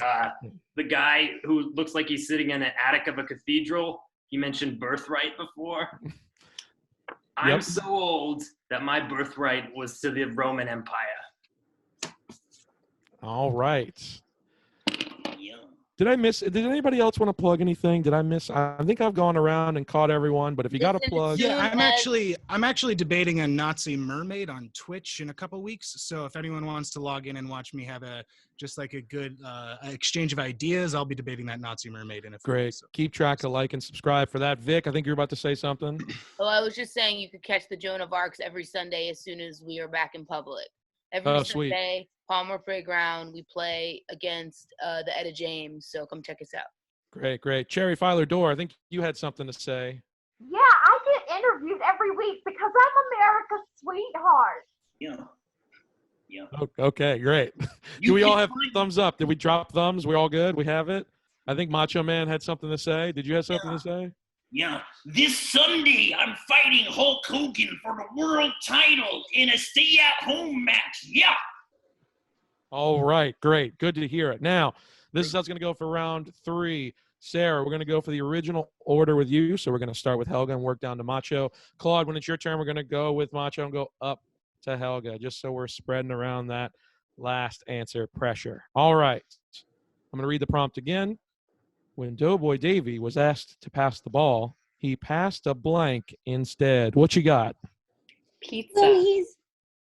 The guy who looks like he's sitting in an attic of a cathedral, he mentioned birthright before. I'm so old that my birthright was to the Roman Empire. All right. Did I miss? Did anybody else want to plug anything? Did I miss? I think I've gone around and caught everyone. But if you got a plug, yeah, I'm actually debating a Nazi mermaid on Twitch in a couple weeks. So if anyone wants to log in and watch me have a good exchange of ideas, I'll be debating that Nazi mermaid in a few great. weeks. Keep track of like and subscribe for that. Vic, I think you're about to say something. Oh, I was just saying you could catch the Joan of Arcs every Sunday as soon as we are back in public. Every Sunday, Palmer Playground, we play against the Etta James, so come check us out. Great, great. Cherry Filer Door, I think you had something to say. Yeah, I get interviewed every week because I'm America's sweetheart. Yeah. Okay, great. Do we all have thumbs up? Did we drop thumbs? We all good? We have it? I think Macho Man had something to say. Did you have something to say? Yeah, this Sunday I'm fighting Hulk Hogan for the world title in a stay-at-home match. Yeah. All right, great. Good to hear it. Now, this is how it's going to go for round 3. Sarah, we're going to go for the original order with you. So we're going to start with Helga and work down to Macho. Claude, when it's your turn, we're going to go with Macho and go up to Helga, just so we're spreading around that last answer pressure. All right. I'm going to read the prompt again. When Doughboy Davy was asked to pass the ball, he passed a blank instead. What you got? Pizza.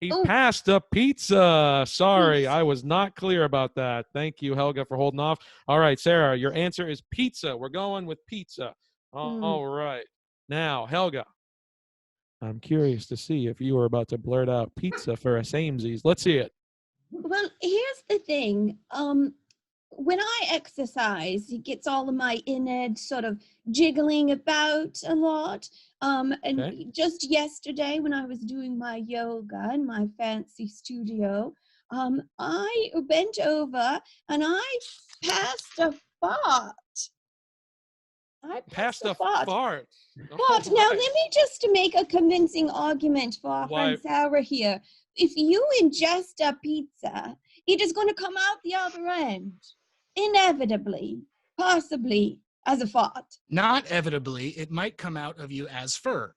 He passed a pizza. Sorry, I was not clear about that. Thank you, Helga, for holding off. All right, Sarah, your answer is pizza. We're going with pizza. All right. Now, Helga, I'm curious to see if you were about to blurt out pizza for a Samesies. Let's see it. Well, here's the thing. When I exercise, it gets all of my innards sort of jiggling about a lot. And just yesterday, when I was doing my yoga in my fancy studio, I bent over and I passed a fart. I passed a fart. But now let me just make a convincing argument for our friend Sarah here. If you ingest a pizza, it is going to come out the other end. Inevitably, possibly as a fart. Not evitably, it might come out of you as fur.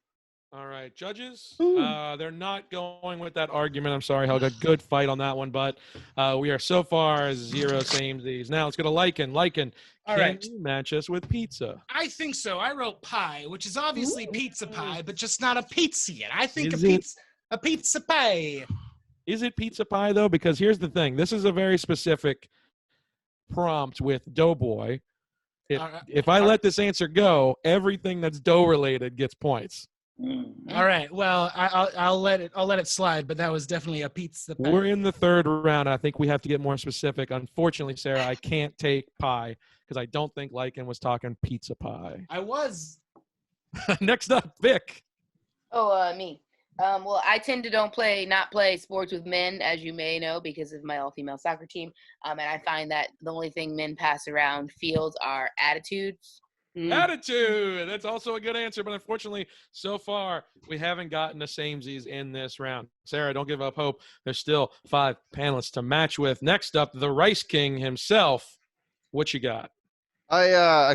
All right, judges, they're not going with that argument. I'm sorry, Helga. Good fight on that one, but we are so far 0 Samesies. Now let's go to Lycan. Lycan, can you match us with pizza? I think so. I wrote pie, which is obviously pizza pie, but just not a pizza yet. I think a pizza pie. Is it pizza pie, though? Because here's the thing. This is a very specific prompt with Doughboy. If I let this answer go, everything that's dough related gets points. All right. Well, I'll let it slide, but that was definitely a pizza pie. We're in the 3rd round. I think we have to get more specific. Unfortunately, Sarah, I can't take pie because I don't think Lycan was talking pizza pie. I was. Next up, Vic. Oh, me. Well, I tend to not play sports with men, as you may know, because of my all-female soccer team. And I find that the only thing men pass around fields are attitudes. Attitude. That's also a good answer, but unfortunately, so far, we haven't gotten a Samesies in this round. Sarah, don't give up hope. There's still 5 panelists to match with. Next up, the Rice King himself. What you got?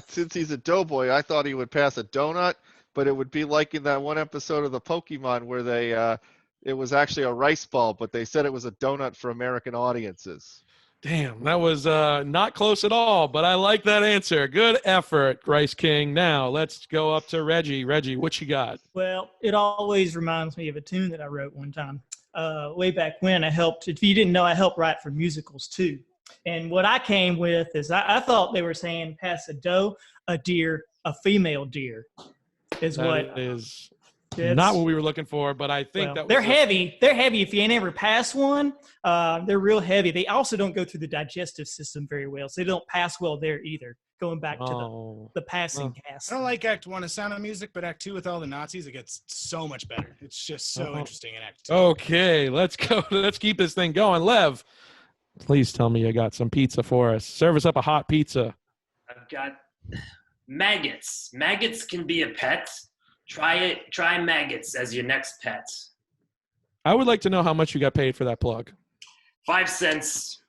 Since he's a doughboy, I thought he would pass a donut, but it would be like in that one episode of the Pokemon where it was actually a rice ball, but they said it was a donut for American audiences. Damn, that was not close at all, but I like that answer. Good effort, Rice King. Now let's go up to Reggie. Reggie, what you got? Well, it always reminds me of a tune that I wrote one time. Way back when I helped, if you didn't know, I helped write for musicals too. And what I came with is I thought they were saying pass a doe, a deer, a female deer is what That is it's, not what we were looking for, but I think well, that was they're heavy. They're heavy. If you ain't ever passed one, they're real heavy. They also don't go through the digestive system very well, so they don't pass well there either. Going back to the passing gas. I don't like Act 1 of Sound of Music, but Act 2 with all the Nazis, it gets so much better. It's just so interesting in Act 2. Okay, let's go. Let's keep this thing going. Lev, please tell me you got some pizza for us. Serve us up a hot pizza. I've got maggots. Maggots can be a pet. Try it. Try maggots as your next pet. I would like to know how much you got paid for that plug. 5 cents.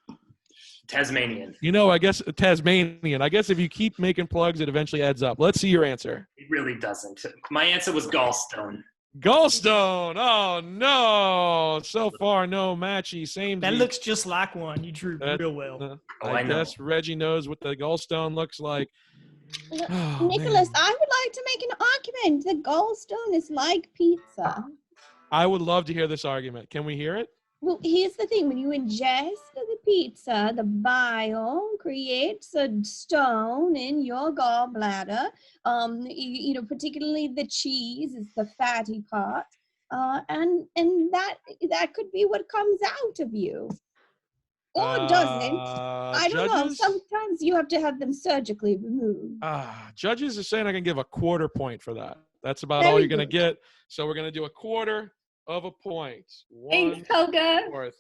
Tasmanian. You know, I guess Tasmanian. I guess if you keep making plugs, it eventually adds up. Let's see your answer. It really doesn't. My answer was gallstone. Gallstone. Oh, no. So far, no matchy. Same. That looks just like one. You drew real well. I guess Reggie knows what the gallstone looks like. Oh, Nicholas, I would like to make an argument that gallstone is like pizza. I would love to hear this argument. Can we hear it? Well, here's the thing. When you ingest the pizza, the bile creates a stone in your gallbladder. You know, particularly the cheese is the fatty part. And that could be what comes out of you. Or doesn't. I don't know. Sometimes you have to have them surgically removed. Judges are saying I can give a quarter point for that. That's about all you're going to get. So we're going to do a quarter of a point. Thanks, Koga.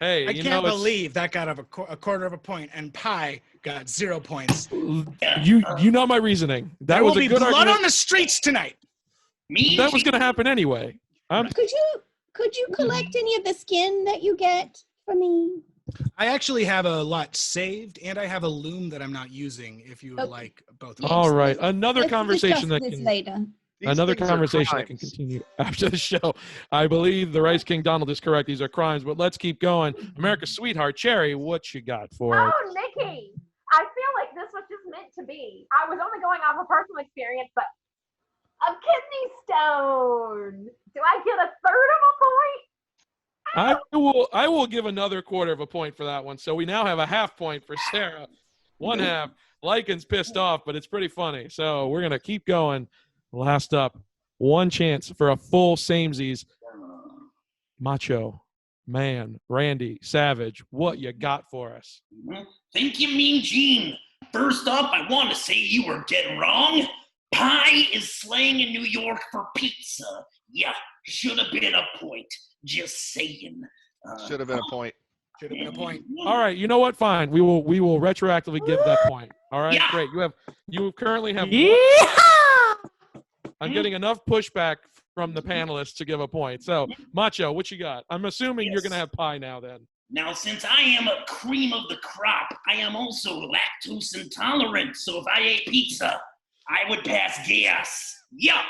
Hey, I can't believe that got a quarter of a point, and Pi got 0 points. You know my reasoning. That there was will a be good blood argument. on the streets tonight. That was going to happen anyway. Could you collect any of the skin that you get for me? I actually have a lot saved, and I have a loom that I'm not using. If you would like both. All right, another conversation that can later. Another conversation that can continue after the show. I believe the Rice King Donald is correct. These are crimes, but let's keep going. America's sweetheart, Cherry, what you got for us? Oh, Nikki, I feel like this was just meant to be. I was only going off of personal experience, but a kidney stone. Do I get a third of a point? I will give another quarter of a point for that one. So we now have a half point for Sarah. One half. Lycan's pissed off, but it's pretty funny. So we're going to keep going. Last up, one chance for a full Samesies. Macho, Man, Randy, Savage, what you got for us? Think you mean Gene? First off, I want to say you were dead wrong. Pie is slang in New York for pizza. Yeah, should have been a point. Just saying. Should have been a point. Should have been a point. All right, you know what? Fine. We will retroactively give that point. All right, great. You currently have I'm getting enough pushback from the panelists to give a point. So, Macho, what you got? I'm assuming you're going to have pie now then. Now, since I am a cream of the crop, I am also lactose intolerant. So if I ate pizza, I would pass gas. Yeah.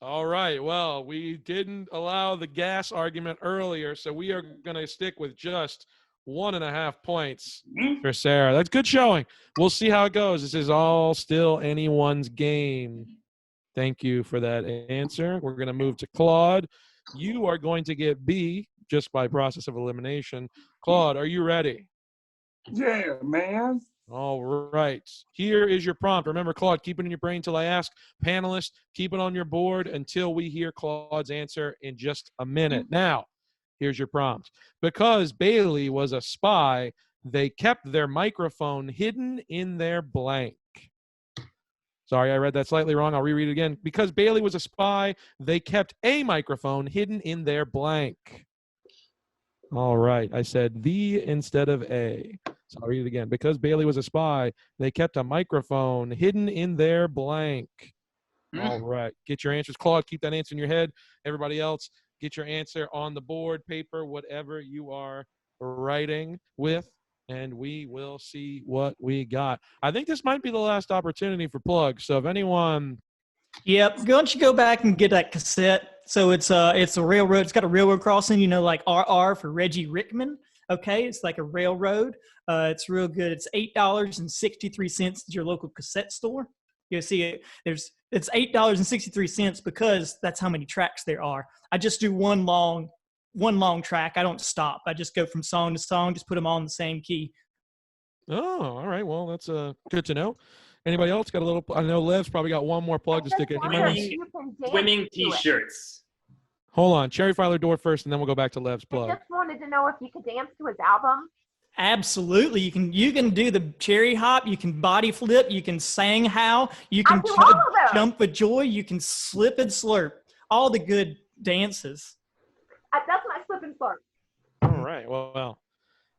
All right. Well, we didn't allow the gas argument earlier, so we are going to stick with just 1.5 points for Sarah. That's good showing. We'll see how it goes. This is all still anyone's game. Thank you for that answer. We're going to move to Claude. You are going to get B just by process of elimination. Claude, are you ready? Yeah, man. All right. Here is your prompt. Remember, Claude, keep it in your brain till I ask. Panelists, keep it on your board until we hear Claude's answer in just a minute. Now, here's your prompt. Because Bailey was a spy, they kept their microphone hidden in their blank. Sorry, I read that slightly wrong. I'll reread it again. Because Bailey was a spy, they kept a microphone hidden in their blank. All right. I said the instead of a. So I'll read it again. Because Bailey was a spy, they kept a microphone hidden in their blank. All right. Get your answers. Claude, keep that answer in your head. Everybody else, get your answer on the board, paper, whatever you are writing with. And we will see what we got. I think this might be the last opportunity for plugs. So if anyone... Yep. Why don't you go back and get that cassette? So it's a railroad. It's got a railroad crossing, like RR for Reggie Rickman. Okay, it's like a railroad. It's real good. It's $8.63 at your local cassette store. You see it. It's $8.63 because that's how many tracks there are. I just do one long track. I don't stop. I just go from song to song. Just put them all in the same key. Oh, all right. Well, that's good to know. Anybody else got a little? I know Lev's probably got one more plug to stick in. Winning T-shirts. Hold on, Cherry Filer door first, and then we'll go back to Lev's I plug. just wanted to know if you could dance to his album. Absolutely. You can do the cherry hop, you can body flip, you can sang how, you I can do all of those. jump for joy, you can slip and slurp. All the good dances. That's my slip and slurp. All right. Well,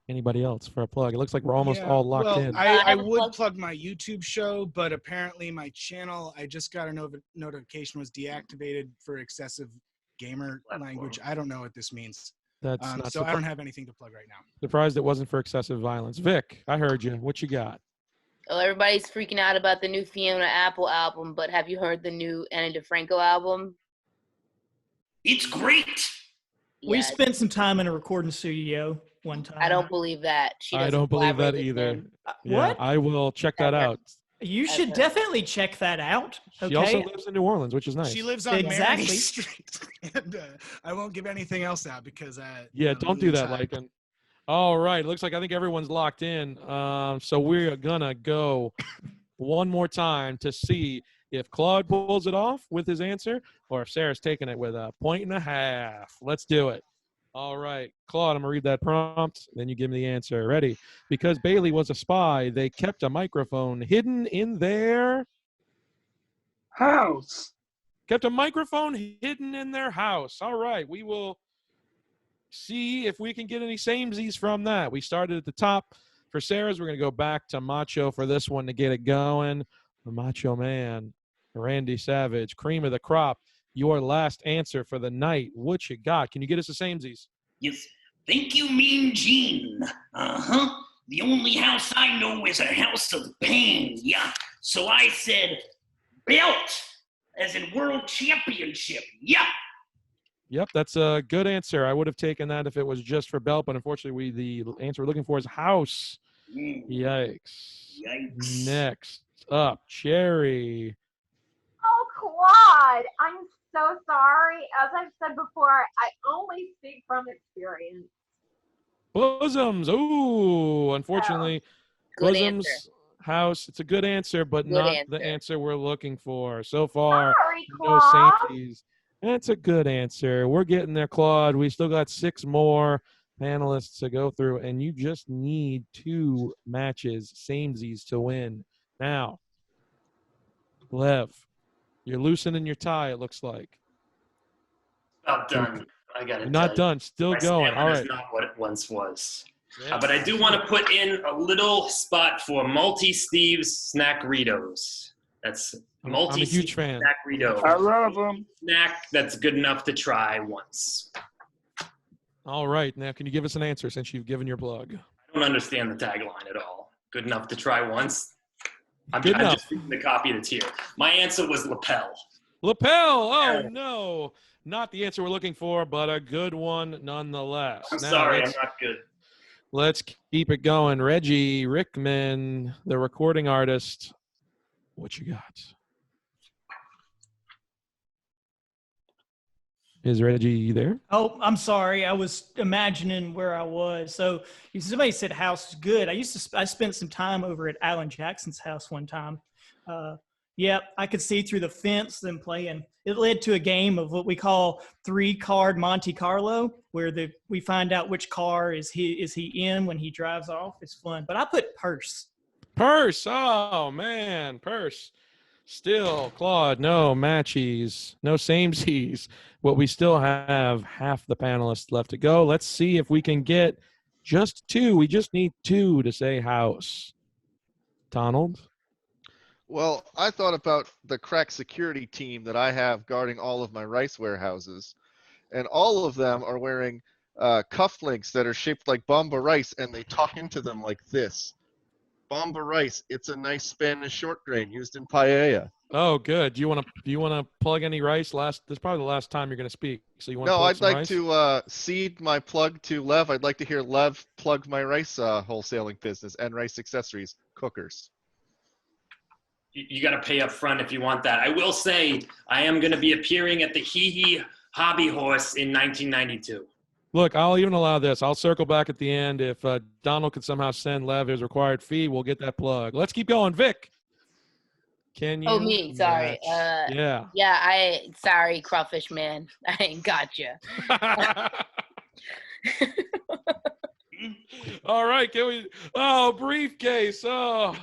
anybody else for a plug? It looks like we're almost all locked in. I would plug my YouTube show, but apparently my channel, I just got a notification was deactivated for excessive gamer language. I don't know what this means. That's not so I don't have anything to plug right now. Surprised it wasn't for excessive violence. Vic, I heard you. What you got? Well, everybody's freaking out about the new Fiona Apple album, but have you heard the new Anna DeFranco album? It's great. We spent some time in a recording studio one time. I don't believe that. I don't believe that either. Yeah, What? I will check that out. You should definitely check that out. Okay? She also lives in New Orleans, which is nice. She lives on Exactly. Maroney Street, and I won't give anything else out because yeah, don't do that, Lycan. All right, looks like I think everyone's locked in. So we're gonna go one more time to see if Claude pulls it off with his answer, or if Sarah's taking it with a 1.5. Let's do it. All right, Claude, I'm going to read that prompt, then you give me the answer. Ready? Because Bailey was a spy, they kept a microphone hidden in their house. Kept a microphone hidden in their house. All right, we will see if we can get any samesies from that. We started at the top. For Sarah's, we're going to go back to Macho for this one to get it going. The Macho Man, Randy Savage, cream of the crop. Your last answer for the night. What you got? Can you get us the samesies? Yes. Thank you, Mean Gene. Uh-huh. The only house I know is a house of pain. Yeah. So I said belt, as in world championship. Yeah. Yep, that's a good answer. I would have taken that if it was just for belt, but unfortunately, the answer we're looking for is house. Yikes. Yikes. Next up, Cherry. Oh, Claude, I'm so sorry. As I've said before, I only speak from experience. Bosoms. Ooh, unfortunately, Good Bosoms answer. house. It's a good answer, but Good not answer. the answer we're looking for. So far, Sorry, no Claude. samesies. That's a good answer. We're getting there, Claude. We still got 6 more panelists to go through, and you just need 2 matches, samesies, to win. Now, Lev, you're loosening your tie, it looks like. About done. I got it. Not done. Still My going. stamina All is right. not what it once was. Yeah. But I do want to put in a little spot for Multi-Steve's Snackritos. That's I'm a huge fan. Snackritos. I love them. Snack that's good enough to try once. All right. Now, can you give us an answer since you've given your plug? I don't understand the tagline at all. Good enough to try once. I'm Good enough. just reading the copy that's here. My answer was lapel. Lapel. Oh, no. Not the answer we're looking for, but a good one nonetheless. I'm Now, sorry, I'm let's- not good. Let's keep it going. Reggie Rickman, the recording artist. What you got? Is Reggie there? Oh, I'm sorry. I was imagining where I was. So somebody said house is good. I spent some time over at Alan Jackson's house one time. Yeah, I could see through the fence them playing. It led to a game of what we call 3-card Monte Carlo, where we find out which car is he in when he drives off. It's fun. But I put purse. Purse. Oh, man. Purse. Still, Claude, no matchies, no samesies. But we still have half the panelists left to go. Let's see if we can get just 2. We just need 2 to say house. Donald? Well, I thought about the crack security team that I have guarding all of my rice warehouses, and all of them are wearing cufflinks that are shaped like Bomba rice, and they talk into them like this. Bomba rice, it's a nice Spanish short grain used in paella. Oh, good. Do you want to plug any rice? This is probably the last time you're going to speak. So you want to No, plug I'd some like rice? to cede my plug to Lev. I'd like to hear Lev plug my rice wholesaling business and rice accessories, cookers. You got to pay up front if you want that. I will say I am going to be appearing at the Hee Hee Hobby Horse in 1992. Look, I'll even allow this. I'll circle back at the end. If Donald could somehow send Lev his required fee, we'll get that plug. Let's keep going. Vic, can you? Oh, me. Sorry. Yeah. Yeah, sorry, crawfish man. I ain't got you. All right. Can we? Oh, briefcase. Oh,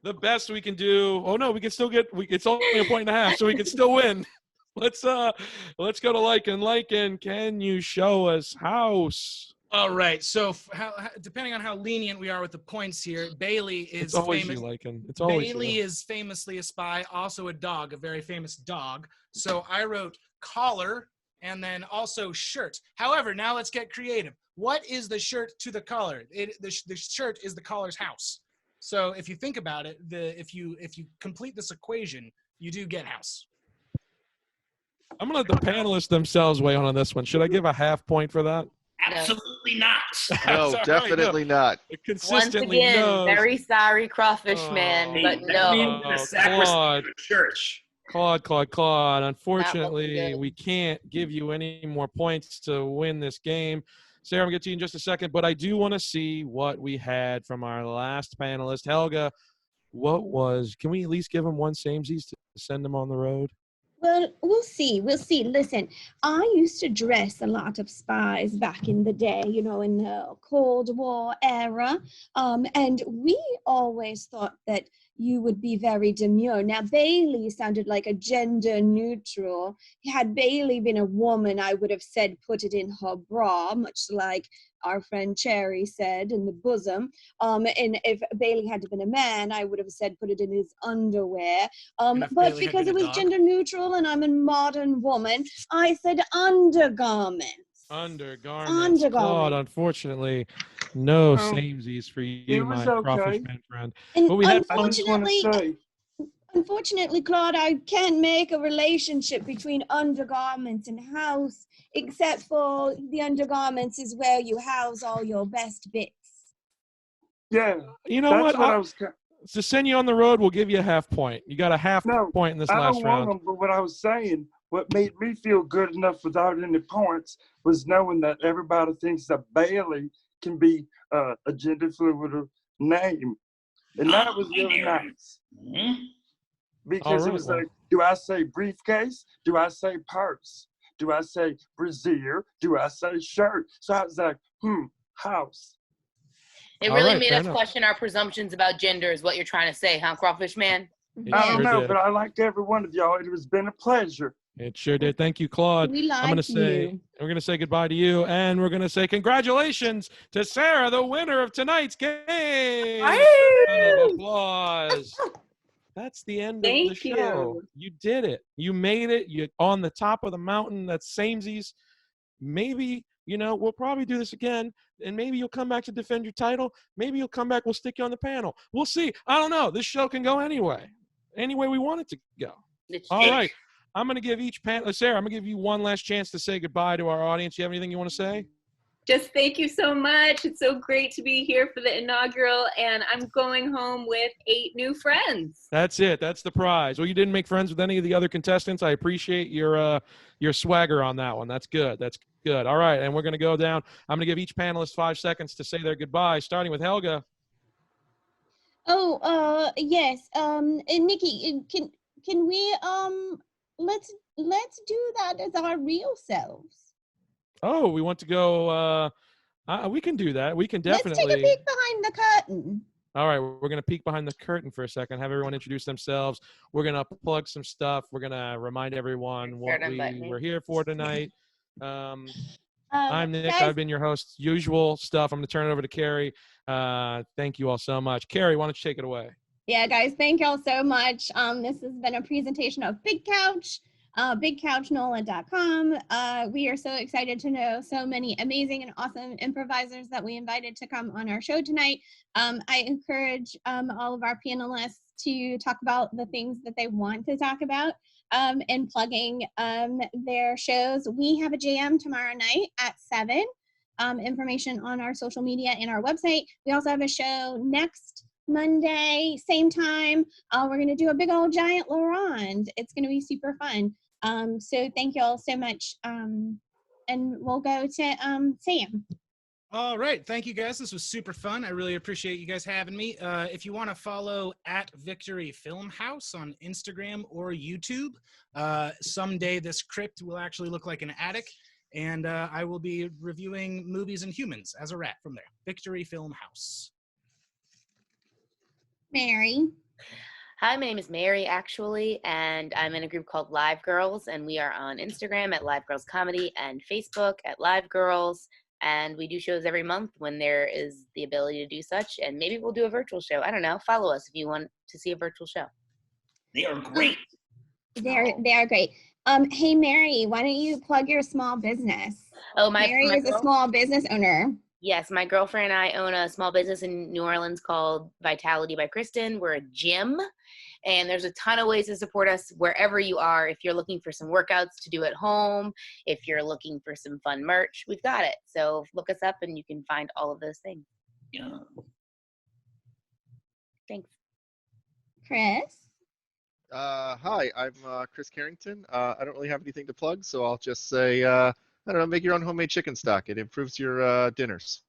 the best we can do. Oh, no, we can still get, it's only a point and a half, so we can still win. Let's go to Lycan. Lycan, can you show us house? All right. So depending on how lenient we are with the points here, Bailey is It's always famous. you, Lycan. It's always Bailey you. is famously a spy, also a dog, a very famous dog. So I wrote collar and then also shirt. However, now let's get creative. What is the shirt to the collar? The shirt is the collar's house. So if you think about it, if you complete this equation, you do get house. I'm going to let the panelists themselves weigh on this one. Should I give a half point for that? Absolutely not. No, definitely not. Once again, very sorry, crawfish man, but no. Claude. Unfortunately, we can't give you any more points to win this game. Sarah, I'll get to you in just a second, but I do want to see what we had from our last panelist. Helga, can we at least give him one Samesies to send him on the road? Well, we'll see. Listen, I used to dress a lot of spies back in the day, in the Cold War era. And we always thought that you would be very demure. Now, Bailey sounded like a gender neutral. Had Bailey been a woman, I would have said put it in her bra, much like our friend Cherry said, in the bosom. And if Bailey had been a man, I would have said put it in his underwear. But because it was gender neutral and I'm a modern woman, I said undergarments. Undergarments. Claude, unfortunately, no samesies for you, my crawfish man friend. And but we had unfortunately, Claude, I can't make a relationship between undergarments and house, except for the undergarments is where you house all your best bits. Yeah. You know what? To send you on the road, we'll give you a half point. You got a half point in this last round. I don't want them, but what I was saying, what made me feel good enough without any points was knowing that everybody thinks that Bailey can be a gender fluid name. And that was really nice. Because it was like, do I say briefcase? Do I say purse? Do I say brassiere? Do I say shirt? So I was like, house. It really made us question our presumptions about gender is what you're trying to say, huh, crawfish man? I don't know, but I liked every one of y'all. It has been a pleasure. It sure did. Thank you, Claude. We're going to say goodbye to you, and we're going to say congratulations to Sarah, the winner of tonight's game. Round of applause. That's the end of the show. You did it. You made it. You're on the top of the mountain. That's Samesies. Maybe, we'll probably do this again, and maybe you'll come back to defend your title. Maybe you'll come back. We'll stick you on the panel. We'll see. I don't know. This show can go any way we want it to go. All right. I'm going to give each panel, Sarah, I'm going to give you one last chance to say goodbye to our audience. You have anything you want to say? Just thank you so much. It's so great to be here for the inaugural, and I'm going home with 8 new friends. That's it. That's the prize. Well, you didn't make friends with any of the other contestants. I appreciate your swagger on that one. That's good. That's good. All right, and we're going to go down. I'm going to give each panelist 5 seconds to say their goodbye, starting with Helga. Oh, yes. And Nikki, can we let's do that as our real selves. Oh, we want to go. We can do that. We can definitely. Let's take a peek behind the curtain. All right, we're going to peek behind the curtain for a second, have everyone introduce themselves. We're going to plug some stuff. We're going to remind everyone what we're here for tonight. I'm Nick. I've been your host. Usual stuff. I'm going to turn it over to Carrie. Thank you all so much. Carrie, why don't you take it away? Yeah, guys, thank y'all so much. This has been a presentation of Big Couch. BigCouchNola.com. We are so excited to know so many amazing and awesome improvisers that we invited to come on our show tonight. I encourage all of our panelists to talk about the things that they want to talk about and plugging their shows. We have a jam tomorrow night at 7. Information on our social media and our website. We also have a show next Monday, same time. We're going to do a big old giant Laurent. It's going to be super fun. So thank you all so much. And we'll go to Sam. All right. Thank you, guys. This was super fun. I really appreciate you guys having me. If you want to follow at Victory Film House on Instagram or YouTube, someday this crypt will actually look like an attic, and I will be reviewing movies and humans as a rat from there. Victory Film House. Mary. Hi, my name is Mary, actually, and I'm in a group called Live Girls, and we are on Instagram at Live Girls Comedy and Facebook at Live Girls, and we do shows every month when there is the ability to do such, and maybe we'll do a virtual show. I don't know. Follow us if you want to see a virtual show. They are great. They are great. Hey, Mary, why don't you plug your small business? Oh, Mary is a small business owner. Yes, my girlfriend and I own a small business in New Orleans called Vitality by Kristen. We're a gym, and there's a ton of ways to support us wherever you are. If you're looking for some workouts to do at home, if you're looking for some fun merch, we've got it. So look us up and you can find all of those things. Yeah. Thanks. Chris? Hi, I'm Chris Carrington. I don't really have anything to plug, so I'll just say, I don't know, make your own homemade chicken stock. It improves your dinners.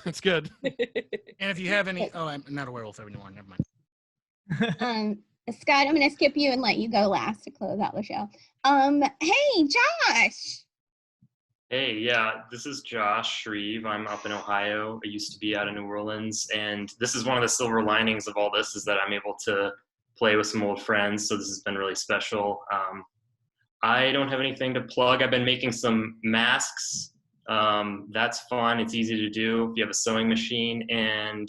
That's good. And if you have any, oh, I'm not a werewolf anymore. Never mind. Scott, I'm going to skip you and let you go last to close out the show. Hey, Josh. Hey, yeah, this is Josh Shreve. I'm up in Ohio. I used to be out of New Orleans, and this is one of the silver linings of all this is that I'm able to play with some old friends, so this has been really special. I don't have anything to plug. I've been making some masks. That's fun. It's easy to do if you have a sewing machine, and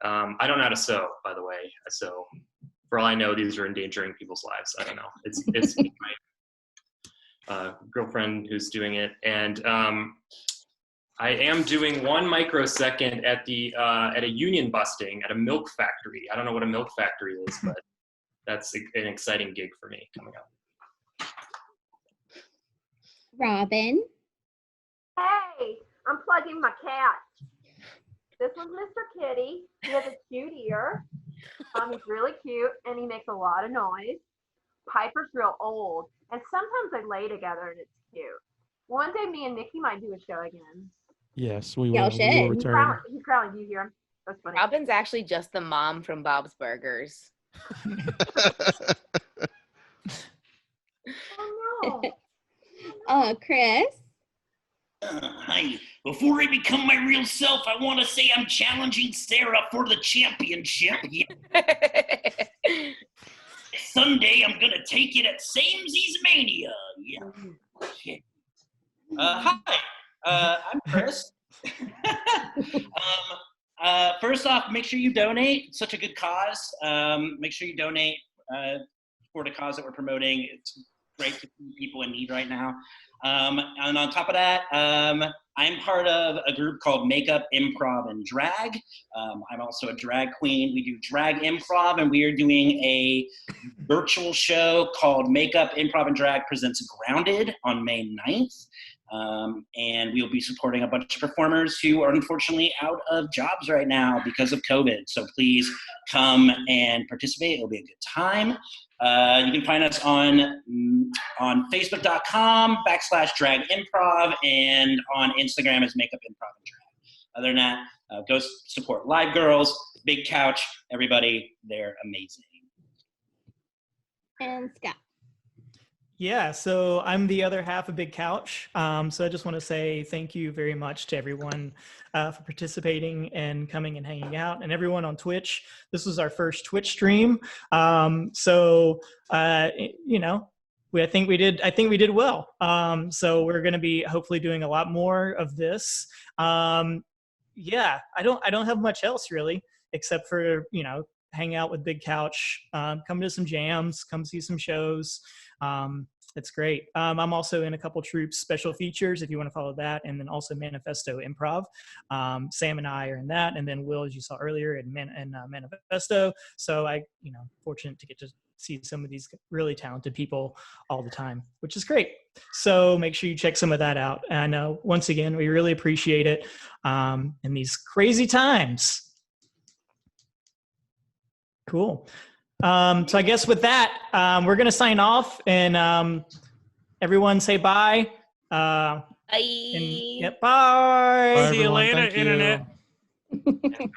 I don't know how to sew, by the way. So for all I know, these are endangering people's lives. I don't know. It's my girlfriend who's doing it, and I am doing 1 microsecond at a union busting at a milk factory. I don't know what a milk factory is, but that's an exciting gig for me coming up. Robin. Hey, I'm plugging my cat. This one's Mr. Kitty. He has a cute ear. He's really cute, and he makes a lot of noise. Piper's real old, and sometimes they lay together, and it's cute. One day, me and Nikki might do a show again. Yes, we will. We will return. He's growling. Do you hear him? That's funny. Robin's actually just the mom from Bob's Burgers. Oh, no. Chris? Hi. Before I become my real self, I want to say I'm challenging Sarah for the championship. Sunday, I'm going to take it at Samesies Mania. Yeah. Hi, I'm Chris. First off, make sure you donate. It's such a good cause. Make sure you donate for the cause that we're promoting. It's great to see people in need right now. And on top of that, I'm part of a group called Makeup, Improv, and Drag. I'm also a drag queen. We do drag improv, and we are doing a virtual show called Makeup, Improv, and Drag Presents Grounded on May 9th. And we'll be supporting a bunch of performers who are unfortunately out of jobs right now because of COVID. So please come and participate. It'll be a good time. You can find us on facebook.com/dragimprov and on Instagram as Makeup, Improv, and Drag. Other than that, go support Live Girls, Big Couch, everybody. They're amazing. And Scott. Yeah, so I'm the other half of Big Couch. So I just want to say thank you very much to everyone for participating and coming and hanging out, and everyone on Twitch. This was our first Twitch stream, so you know, I think we did well. So we're going to be hopefully doing a lot more of this. Yeah, I don't have much else really, except for hang out with Big Couch, come to some jams, come see some shows. That's great. I'm also in a couple troops special features if you want to follow that, and then also Manifesto Improv. Sam and I are in that, and then Will, as you saw earlier, in Manifesto. So fortunate to get to see some of these really talented people all the time, which is great. So make sure you check some of that out. And once again, we really appreciate it in these crazy times. Cool. So I guess with that, we're going to sign off and everyone say bye. Bye. Bye. Bye, See you everyone. later, Thank you. Internet.